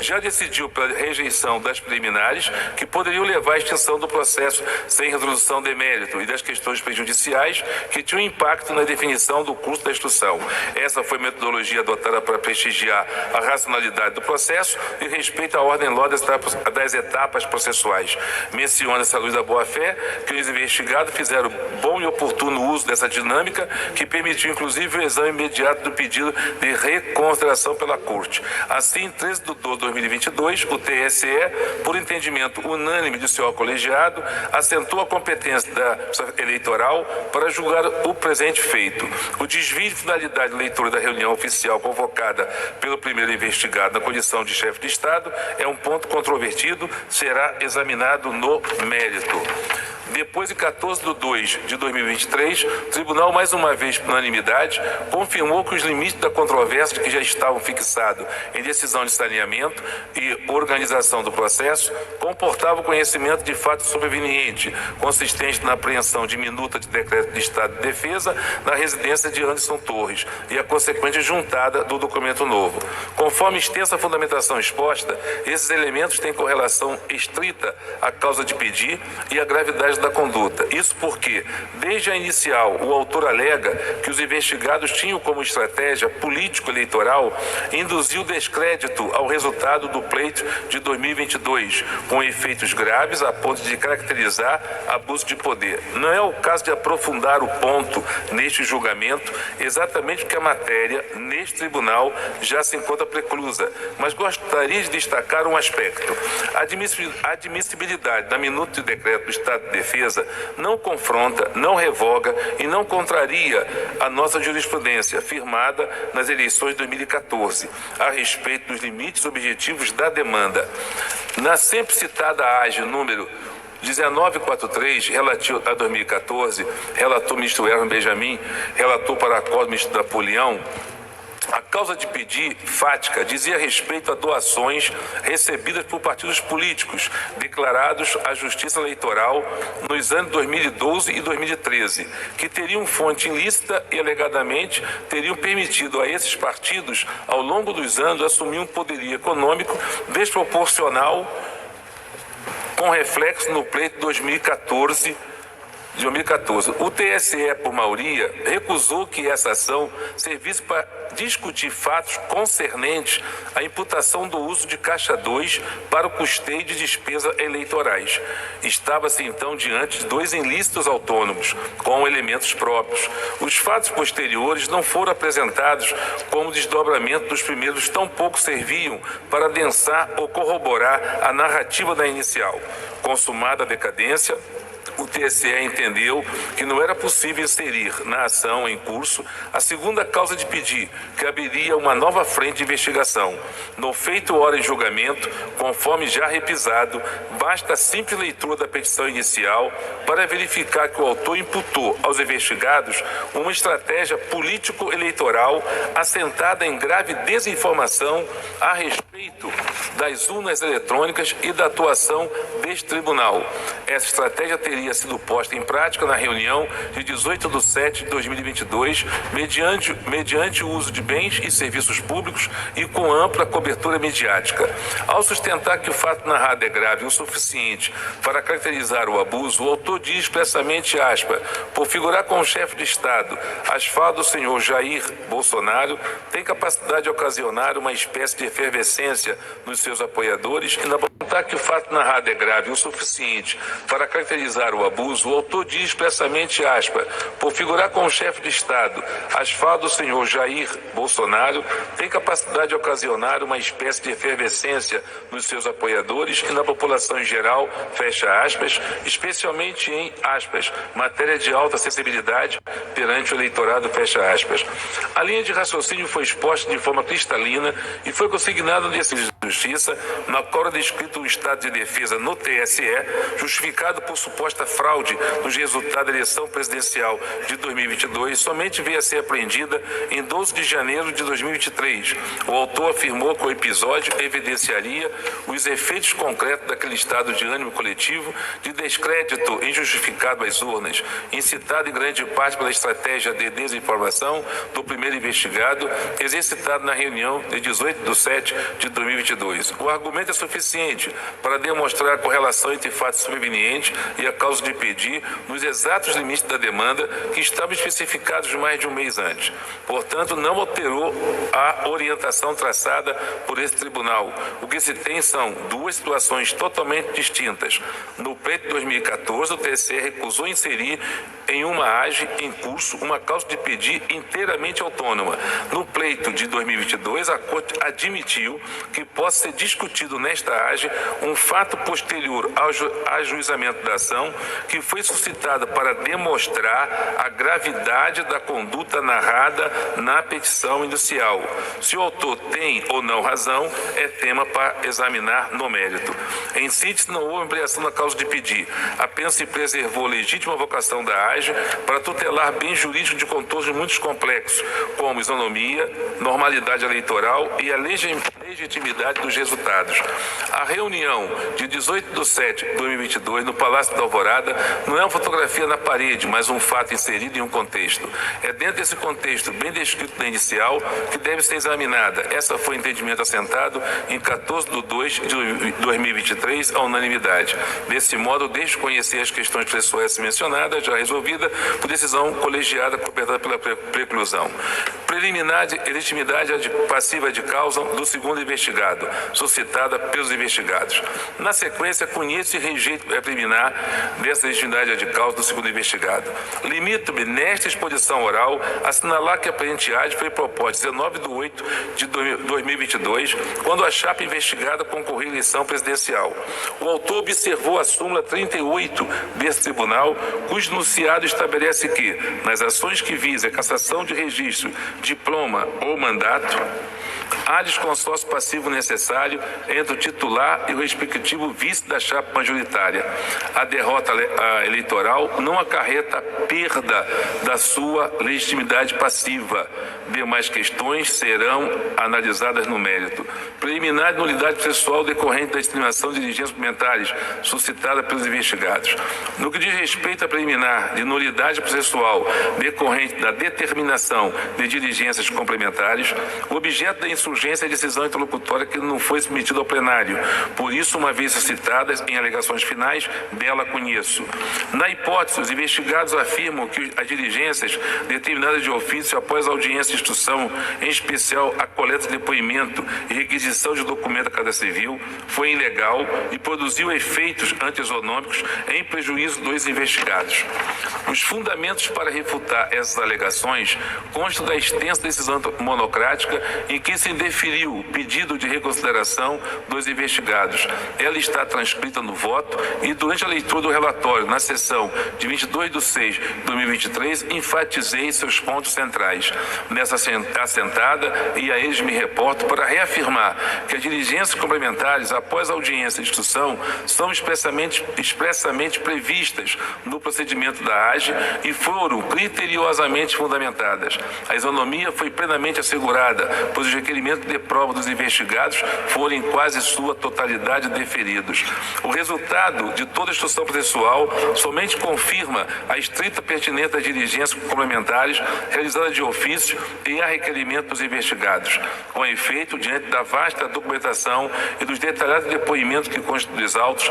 já decidiu pela rejeição das preliminares que poderiam levar à extinção do processo sem resolução de mérito e das questões prejudiciais que tinham impacto na definição do curso da instrução. Essa foi a metodologia adotada para prestigiar a racionalidade do processo e respeito à ordem lógica das etapas processuais. Menciona-se à luz da boa-fé que os investigados fizeram bom e oportuno uso dessa dinâmica que permitiu inclusive o exame imediato do pedido de reconsideração pela Corte. Assim, em 13 de 12 de 2022, o TSE, por entendimento unânime do seu colegiado, assentou a competência da Justiça Eleitoral para julgar o presente feito. O desvio de finalidade de leitura da reunião oficial convocada pelo primeiro investigado na condição de chefe de Estado é um ponto controvertido, será examinado no mérito. Depois, em 14 de 2 de 2023, o Tribunal, mais uma vez por unanimidade, confirmou que os limites da controvérsia que já estavam fixados em decisão de saneamento e organização do processo comportavam o conhecimento de fato sobreveniente, consistente na apreensão de minuta de decreto de estado de defesa na residência de Anderson Torres e a consequente juntada do documento novo. Conforme extensa fundamentação exposta, esses elementos têm correlação estrita à causa de pedir e à gravidade da conduta. Isso porque, desde a inicial, o autor alega que os investigados tinham como estratégia político-eleitoral induzir o descrédito ao resultado do pleito de 2022, com efeitos graves a ponto de caracterizar abuso de poder. Não é o caso de aprofundar o ponto neste julgamento, exatamente porque a matéria, neste tribunal, já se encontra preclusa, mas gostaria de destacar um aspecto. A admissibilidade da minuta de decreto do Estado de Defesa não confronta, não revoga e não contraria a nossa jurisprudência firmada nas eleições de 2014 a respeito dos limites objetivos da demanda. Na sempre citada AGE número 1943, relativo a 2014, relator o ministro Herman Benjamin, relator para a qual o ministro Napoleão, a causa de pedir, fática, dizia respeito a doações recebidas por partidos políticos declarados à Justiça Eleitoral nos anos 2012 e 2013, que teriam fonte ilícita e alegadamente teriam permitido a esses partidos, ao longo dos anos, assumir um poderio econômico desproporcional com reflexo no pleito de 2014. O TSE, por maioria, recusou que essa ação servisse para discutir fatos concernentes à imputação do uso de Caixa 2 para o custeio de despesas eleitorais. Estava-se, então, diante de dois ilícitos autônomos, com elementos próprios. Os fatos posteriores não foram apresentados como desdobramento dos primeiros, tampouco serviam para adensar ou corroborar a narrativa da inicial. Consumada a decadência, o TSE entendeu que não era possível inserir na ação em curso a segunda causa de pedir, que abriria uma nova frente de investigação. No feito hora em julgamento, conforme já repisado, basta a simples leitura da petição inicial para verificar que o autor imputou aos investigados uma estratégia político-eleitoral assentada em grave desinformação a respeito das urnas eletrônicas e da atuação deste tribunal. Essa estratégia teria sido posta em prática na reunião de 18/7/2022, mediante o uso de bens e serviços públicos e com ampla cobertura midiática. Ao sustentar que o fato narrado é grave o suficiente para caracterizar o abuso, o autor diz expressamente, aspas, por figurar como chefe de Estado, as falas do senhor Jair Bolsonaro têm capacidade de ocasionar uma espécie de efervescência nos seus apoiadores e na apontar que o fato narrado é grave o suficiente para caracterizar o abuso, o autor diz expressamente, aspas, por figurar como chefe de Estado, as falas do senhor Jair Bolsonaro têm capacidade de ocasionar uma espécie de efervescência nos seus apoiadores e na população em geral, fecha aspas, especialmente em, aspas, matéria de alta sensibilidade perante o eleitorado, fecha aspas. A linha de raciocínio foi exposta de forma cristalina e foi consignada no Conselho de Justiça, na qual era descrito um estado de defesa no TSE, justificado por suposta fraude nos resultados da eleição presidencial de 2022, somente veio a ser apreendida em 12 de janeiro de 2023. O autor afirmou que o episódio evidenciaria os efeitos concretos daquele estado de ânimo coletivo de descrédito injustificado às urnas, incitado em grande parte pela estratégia de desinformação do primeiro investigado, exercitado na reunião de 18/7/2022. O argumento é suficiente para demonstrar a correlação entre fatos supervenientes e a causa de pedir nos exatos limites da demanda que estavam especificados mais de um mês antes. Portanto, não alterou a orientação traçada por esse tribunal. O que se tem são duas situações totalmente distintas. No pleito de 2014, o TSE recusou inserir em uma AGE em curso uma causa de pedir inteiramente autônoma. No pleito de 2022, a Corte admitiu que possa ser discutido nesta AGE um fato posterior ao ajuizamento da ação que foi suscitado para demonstrar a gravidade da conduta narrada na petição inicial. Se o autor tem ou não razão, é tema para examinar no mérito. Em síntese, não houve ampliação da causa de pedir. Apenas se preservou a legítima vocação da AGE para tutelar bens jurídicos de contornos muito complexos, como isonomia, normalidade eleitoral e a legitimidade dos resultados. A reunião de 18/7/2022 no Palácio da Alvorada não é uma fotografia na parede, mas um fato inserido em um contexto. É dentro desse contexto, bem descrito na inicial, que deve ser examinada. Essa foi o entendimento assentado em 14/2/2023, à unanimidade. Desse modo, deixo conhecer as questões processuais mencionadas, já resolvida por decisão colegiada completada pela preclusão. Preliminar de legitimidade passiva de causa do segundo investigado, suscitada pelos investigados. Na sequência, conheço e rejeito a preliminar dessa legitimidade de causa do segundo investigado. Limito-me, nesta exposição oral, a assinalar que a presente AGE foi proposta 19/2/2022, quando a chapa investigada concorreu à eleição presidencial. O autor observou a súmula 38 desse tribunal, cujo enunciado estabelece que, nas ações que visam a cassação de registro, diploma ou mandato, há desconsórcio passivo necessário entre o titular e o respectivo vice da chapa majoritária. A derrota eleitoral não acarreta a perda da sua legitimidade passiva. Demais questões serão analisadas no mérito. Preliminar de nulidade processual decorrente da discriminação de dirigentes suplementares suscitada pelos investigados. No que diz respeito à preliminar de nulidade processual decorrente da determinação de diligências complementares, o objeto da insurgência é a decisão interlocutória que não foi submetida ao plenário. Por isso, uma vez suscitadas em alegações finais, dela conheço. Na hipótese, os investigados afirmam que as diligências determinadas de ofício após a audiência de instrução, em especial a coleta de depoimento e requisição de documento da Casa Civil, foi ilegal e produziu efeitos anti-isonômicos em prejuízo dos investigados. Os fundamentos para refutar essas alegações constam da extensa extensa decisão monocrática em que se indeferiu o pedido de reconsideração dos investigados. Ela está transcrita no voto e durante a leitura do relatório, na sessão de 22/6/2023, enfatizei seus pontos centrais. Nessa assentada, e a eles me reporto para reafirmar que as diligências complementares após a audiência de instrução são expressamente previstas no procedimento da AGE e foram criteriosamente fundamentadas. A isonomia foi plenamente assegurada, pois os requerimentos de prova dos investigados foram em quase sua totalidade deferidos. O resultado de toda a instrução processual somente confirma a estrita pertinência das diligências complementares realizadas de ofício e a requerimento dos investigados. Com efeito, diante da vasta documentação e dos detalhados depoimentos que constam dos autos,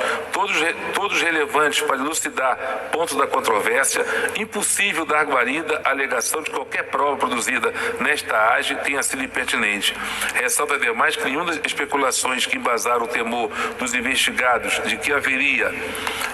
todos relevantes para elucidar pontos da controvérsia, impossível dar guarida à alegação de qualquer prova produzida nesta AGE tenha sido impertinente. Ressalta, ademais, que nenhuma das especulações que embasaram o temor dos investigados de que haveria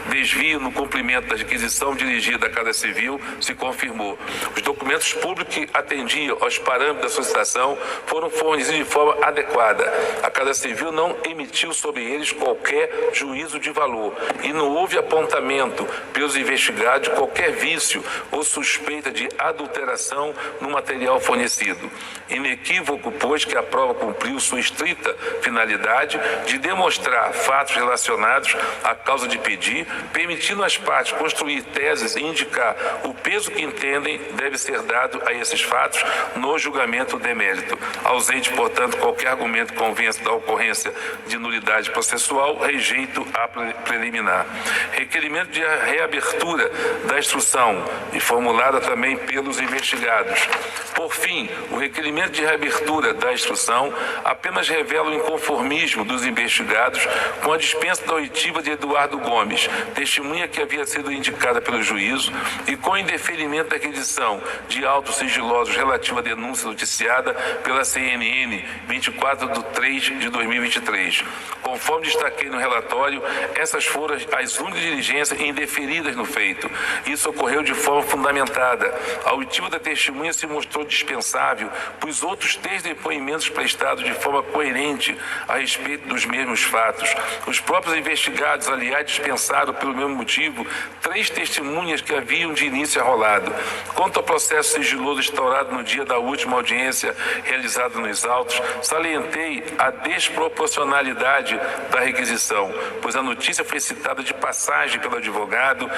desvio no cumprimento da requisição dirigida à Casa Civil se confirmou. Os documentos públicos que atendiam aos parâmetros da solicitação foram fornecidos de forma adequada. A Casa Civil não emitiu sobre eles qualquer juízo de valor e não houve apontamento pelos investigados de qualquer vício ou suspeita de adulteração no material fornecido. Inequívoco, pois, que a prova cumpriu sua estrita finalidade de demonstrar fatos relacionados à causa de pedir, permitindo às partes construir teses e indicar o peso que entendem deve ser dado a esses fatos no julgamento de mérito. Ausente, portanto, qualquer argumento que convença da ocorrência de nulidade processual, rejeito a preliminar. Requerimento de reabertura da instrução e formulada também pelos investigados. Por fim, o requerimento de reabertura da instrução apenas revela o inconformismo dos investigados com a dispensa da oitiva de Eduardo Gomes, testemunha que havia sido indicada pelo juízo, e com o indeferimento da aquisição de autos sigilosos relativa à denúncia noticiada pela CNN 24/3/2023. Conforme destaquei no relatório, essas foram as únicas diligências indeferidas no feito. Isso ocorreu de forma fundamentada. A oitiva da testemunha se mostrou dispensável, pois outros 3 depoimentos prestados de forma coerente a respeito dos mesmos fatos. Os próprios investigados, aliás, dispensaram pelo mesmo motivo 3 testemunhas que haviam de início arrolado. Quanto ao processo sigiloso instaurado no dia da última audiência realizada nos autos, salientei a desproporcionalidade da requisição, pois a notícia foi citada de passagem pelo advogado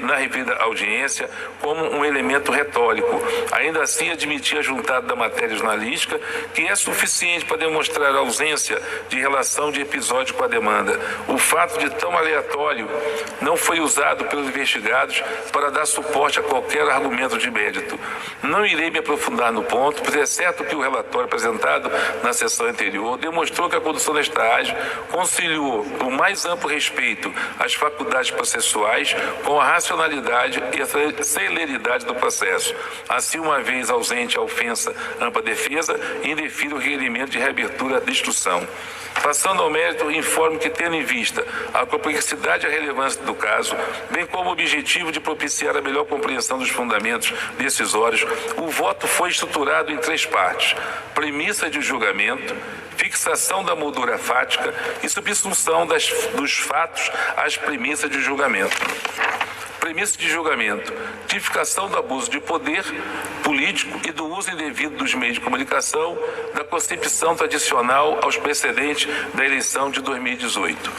na referida audiência como um elemento retórico. Ainda assim, admitia a juntada da matéria jornalística, que é suficiente para demonstrar a ausência de relação de episódio com a demanda. O fato de tão aleatório não foi usado pelos investigados para dar suporte a qualquer argumento de mérito. Não irei me aprofundar no ponto, pois é certo que o relatório apresentado na sessão anterior demonstrou que a condução desta AGE conciliou o mais amplo respeito às faculdades processuais com a racionalidade e a celeridade do processo. Assim, uma vez ausente a ofensa ampla defesa, indefiro o requerimento de reabertura de instrução. Passando ao mérito, informo que, tendo em vista a complexidade e a relevância do caso, bem como o objetivo de propiciar a melhor compreensão dos fundamentos decisórios, o voto foi estruturado em 3 partes: premissa de julgamento, fixação da moldura fática e subsunção dos fatos às premissas de julgamento. Premissa de julgamento: tipificação do abuso de poder político e do uso indevido dos meios de comunicação, da concepção tradicional aos precedentes da eleição de 2018.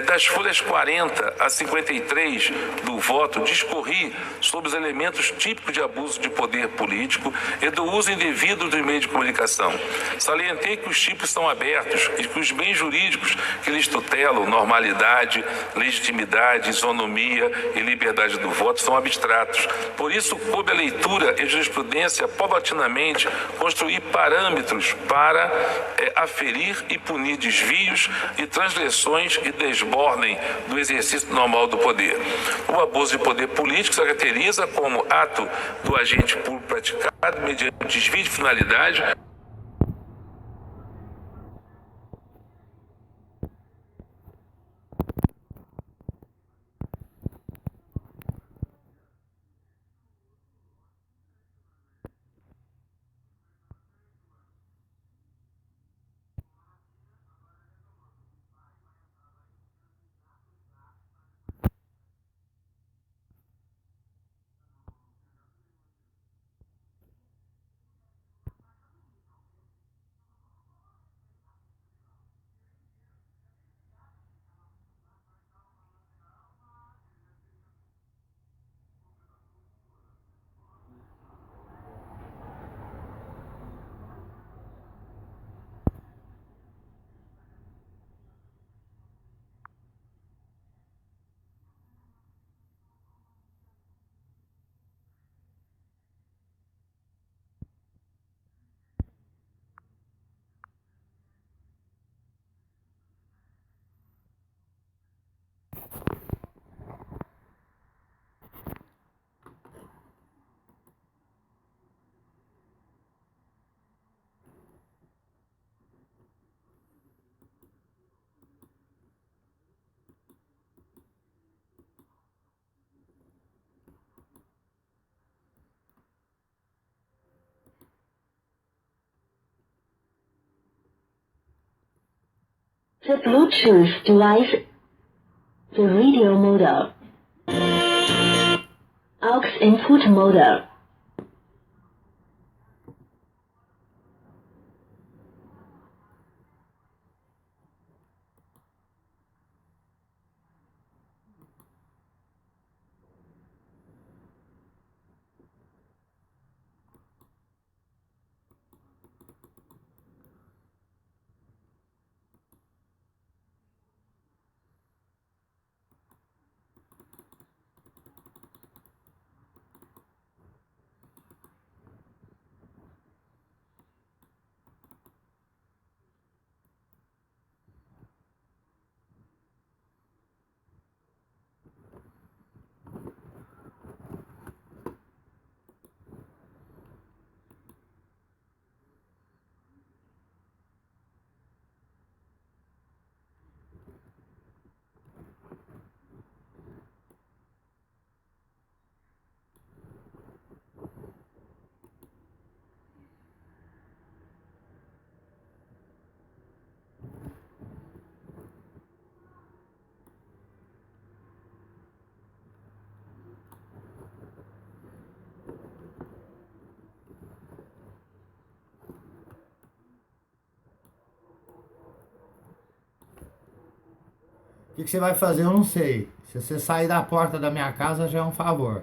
Das folhas 40 a 53 do voto, discorri sobre os elementos típicos de abuso de poder político e do uso indevido dos meios de comunicação. Salientei que os tipos são abertos e que os bens jurídicos que lhes tutelam, normalidade, legitimidade, isonomia e liberdade do voto, são abstratos. Por isso, coube a leitura e jurisprudência paulatinamente construir parâmetros para aferir e punir desvios e transgressões que desbordem do exercício normal do poder. O abuso de poder político se caracteriza como ato do agente público praticado mediante desvio de finalidade The Bluetooth device, the radio model, aux input model. O que você vai fazer eu não sei. Se você sair da porta da minha casa já é um favor.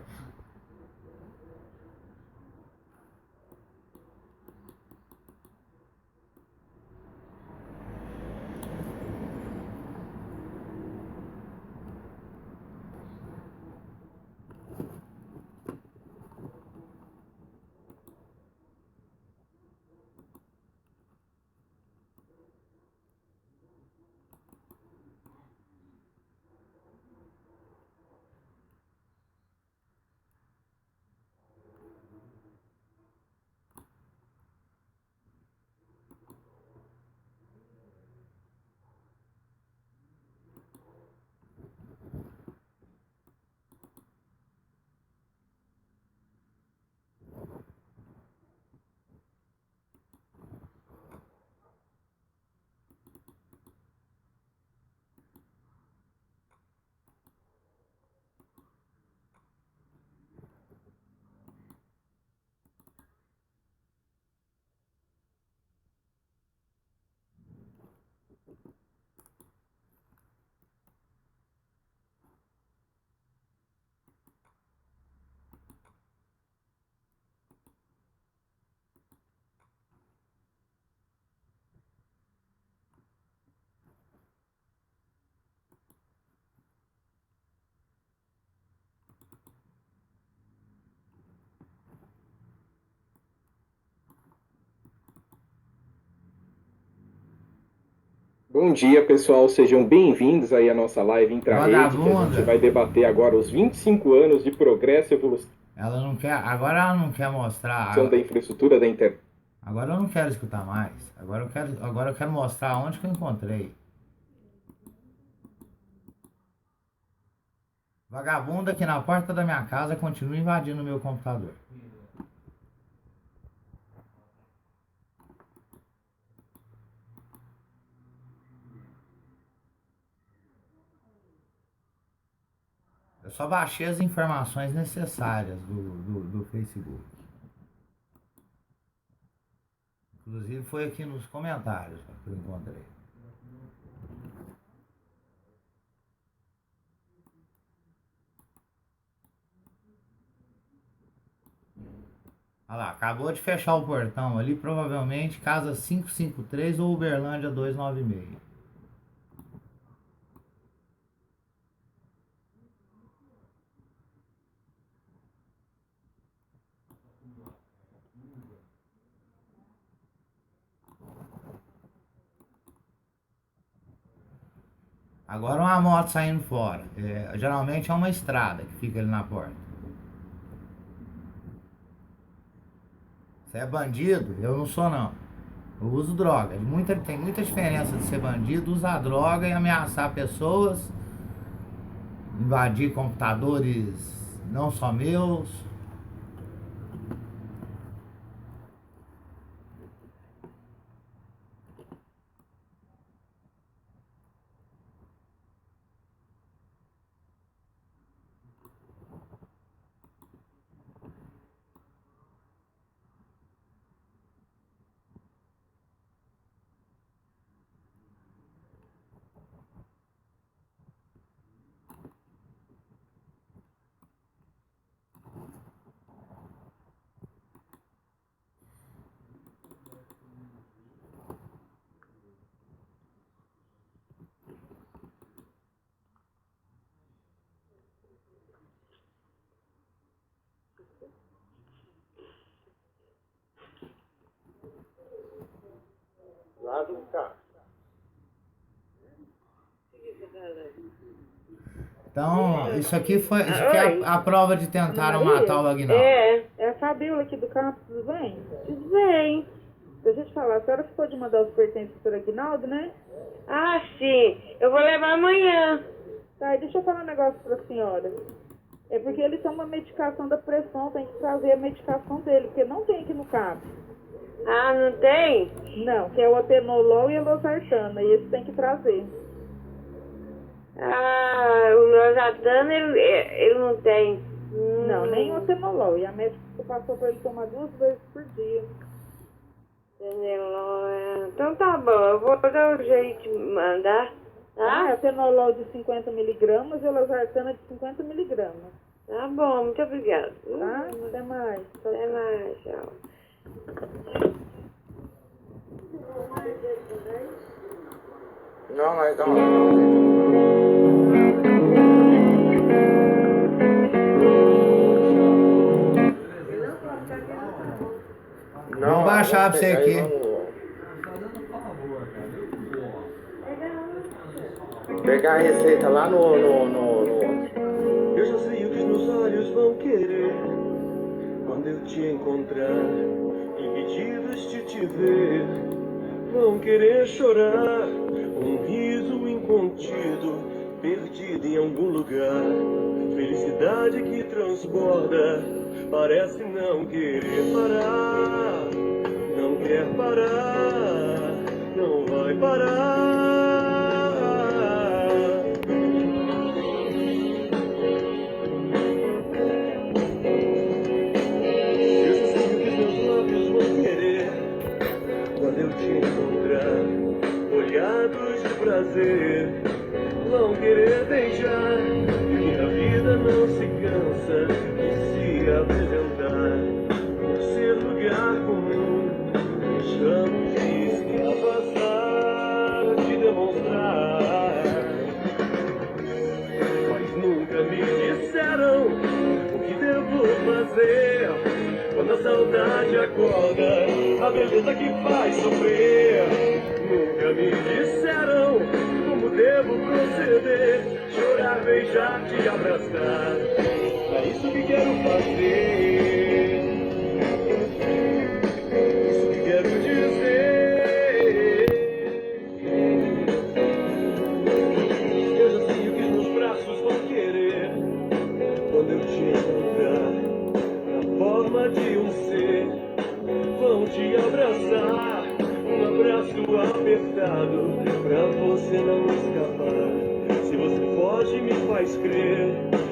Bom dia, pessoal. Sejam bem-vindos aí à nossa live intra-rede, que a gente vai debater agora os 25 anos de progresso e evolução Ela não quer, agora ela não quer mostrar. da infraestrutura da internet. Agora eu não quero escutar mais. Agora eu quero mostrar onde que eu encontrei. Vagabundo aqui na porta da minha casa continua invadindo o meu computador. Eu só baixei as informações necessárias do Facebook. Inclusive foi aqui nos comentários que eu encontrei. Olha lá, acabou de fechar o portão ali, provavelmente casa 553 ou Uberlândia 296. Agora uma moto saindo fora. Geralmente é uma estrada que fica ali na porta. Você é bandido? Eu não sou não. Eu uso droga. Tem muita diferença de ser bandido, usar droga e ameaçar pessoas, invadir computadores não só meus. lado do carro. Então, isso aqui é a prova de tentaram matar o Aguinaldo. É a Fabiola aqui do campo, tudo bem? Tudo bem. Deixa eu te falar, a senhora ficou de mandar os pertences para o Aguinaldo, né? Ah, sim. Eu vou levar amanhã. Tá, e deixa eu falar um negócio para a senhora. É porque ele toma medicação da pressão, tem que trazer a medicação dele, porque não tem aqui no campo. Ah, não tem? Não, que é o atenolol e a losartana, e esse tem que trazer. Ah, o losartana ele não tem. Não, nem o atenolol. E a médica passou para ele tomar 2 vezes por dia. Atenolol, então tá bom, eu vou dar um jeito de mandar. Tá? Ah, atenolol de 50 miligramas e a losartana de 50 miligramas. Tá bom, muito obrigada. Tá? Até mais. Até mais, tchau. Não, mas não. Vamos baixar pra você aqui. Pegar a receita lá no... Eu já sei o que os meus olhos vão querer quando eu te encontrar, impedidos de te ver. Vão querer chorar, um riso incontido, perdido em algum lugar. Felicidade que transborda, parece não querer parar. Não quer parar, não vai parar. Eu já sei o que meus lábios vão querer quando eu te encontrar, olhados de prazer, vão querer beijar. E a vida não se cansa de se apresentar, por ser lugar comum, deixamos de se afastar, de demonstrar. Mas nunca me disseram o que devo fazer quando a saudade acorda, a beleza que faz sofrer. Nunca me disseram como devo proceder, chorar, beijar, te abraçar. É isso que quero fazer, isso que quero dizer. Eu já sei o que meus braços vão querer quando eu te encontrar, na forma de um ser, vão te abraçar. Um abraço apertado pra você não escapar. Se você foge, me faz crer,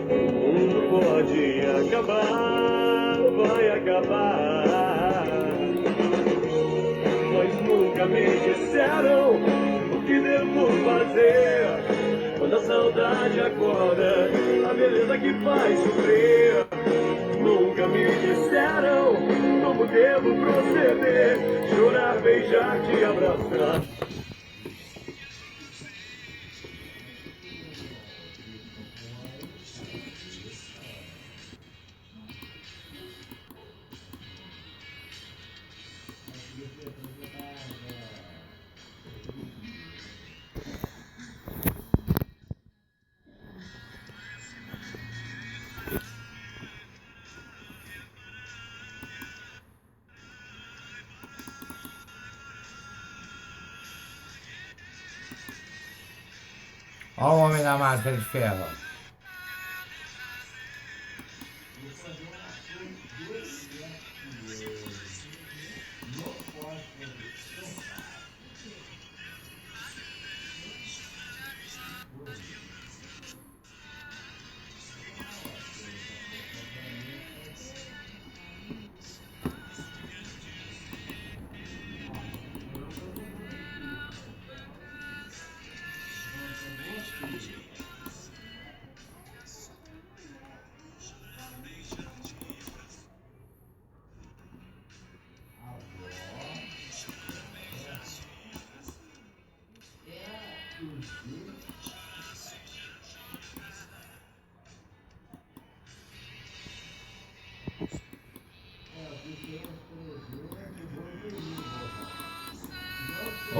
o mundo pode acabar, vai acabar. Mas nunca me disseram o que devo fazer quando a saudade acorda, a beleza que faz sofrer. Nunca me disseram como devo proceder, chorar, beijar, te abraçar. Olha o homem da máscara de ferro.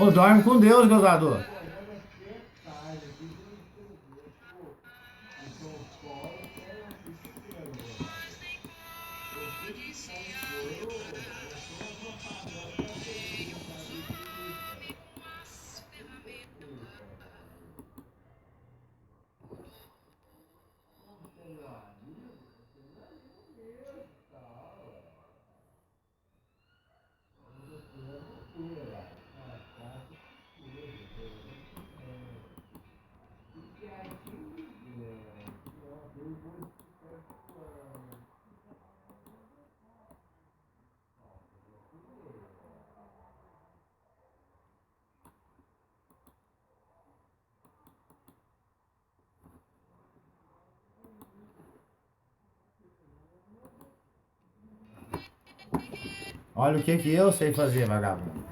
Ô, dorme com Deus, gozador. Olha o que eu sei fazer, vagabundo.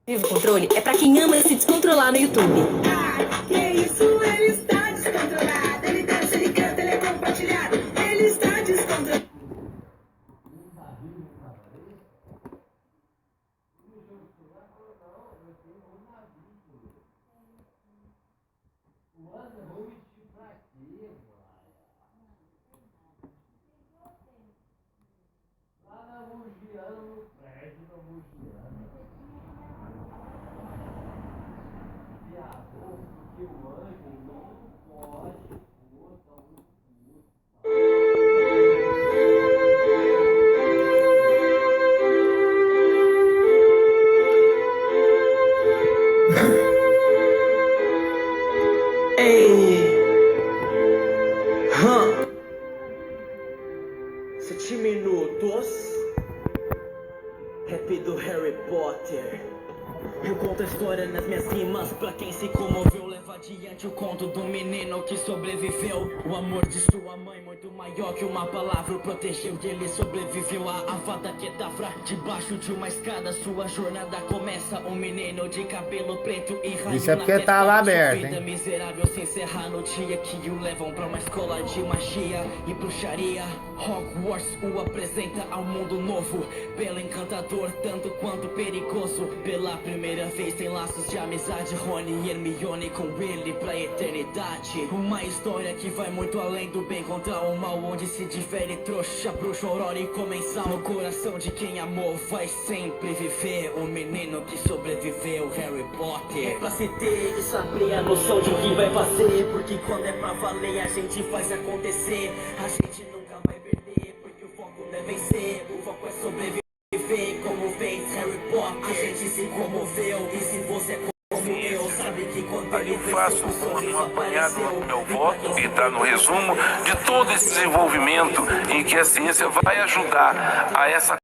O controle é pra quem ama se descontrolar no YouTube. Que isso, ele está descontrolado. Ele dança, ele canta, ele é compartilhado. Ele está descontrolado. Ei! 7 minutos. Rap do Harry Potter. Eu conto a história nas minhas rimas. Pra quem se comoveu, leva adiante o conto do menino que sobreviveu. O amor de sua mãe, muito maior que uma palavra, o protegeu e ele sobreviveu. A Avada Kedavra, debaixo de uma escada, sua jornada começa. Um menino de cabelo preto e raio. Isso é porque tava aberto, vida hein? miserável se encerrar no dia que o levam pra uma escola de magia e bruxaria. Hogwarts o apresenta ao mundo novo, belo, encantador, tanto quanto perigoso. Pela primeira vez tem laços de amizade, Rony e Hermione com ele pra eternidade. Uma história que vai muito além do bem contra o mal, onde se difere trouxa, bruxo, aurora e comensal. No coração de quem amou vai sempre viver o menino que sobreviveu, Harry Potter. É pra se ter e saber a noção de o que vai fazer, porque quando é pra valer a gente faz acontecer. A gente nunca vai perder, porque o foco é vencer. O foco é sobreviver, como fez Harry Potter. A gente se comoveu, e se você é como eu, sabe que quando aí eu faço um apanhado no meu voto e tá no resumo de todo esse desenvolvimento em que a ciência vai ajudar a essa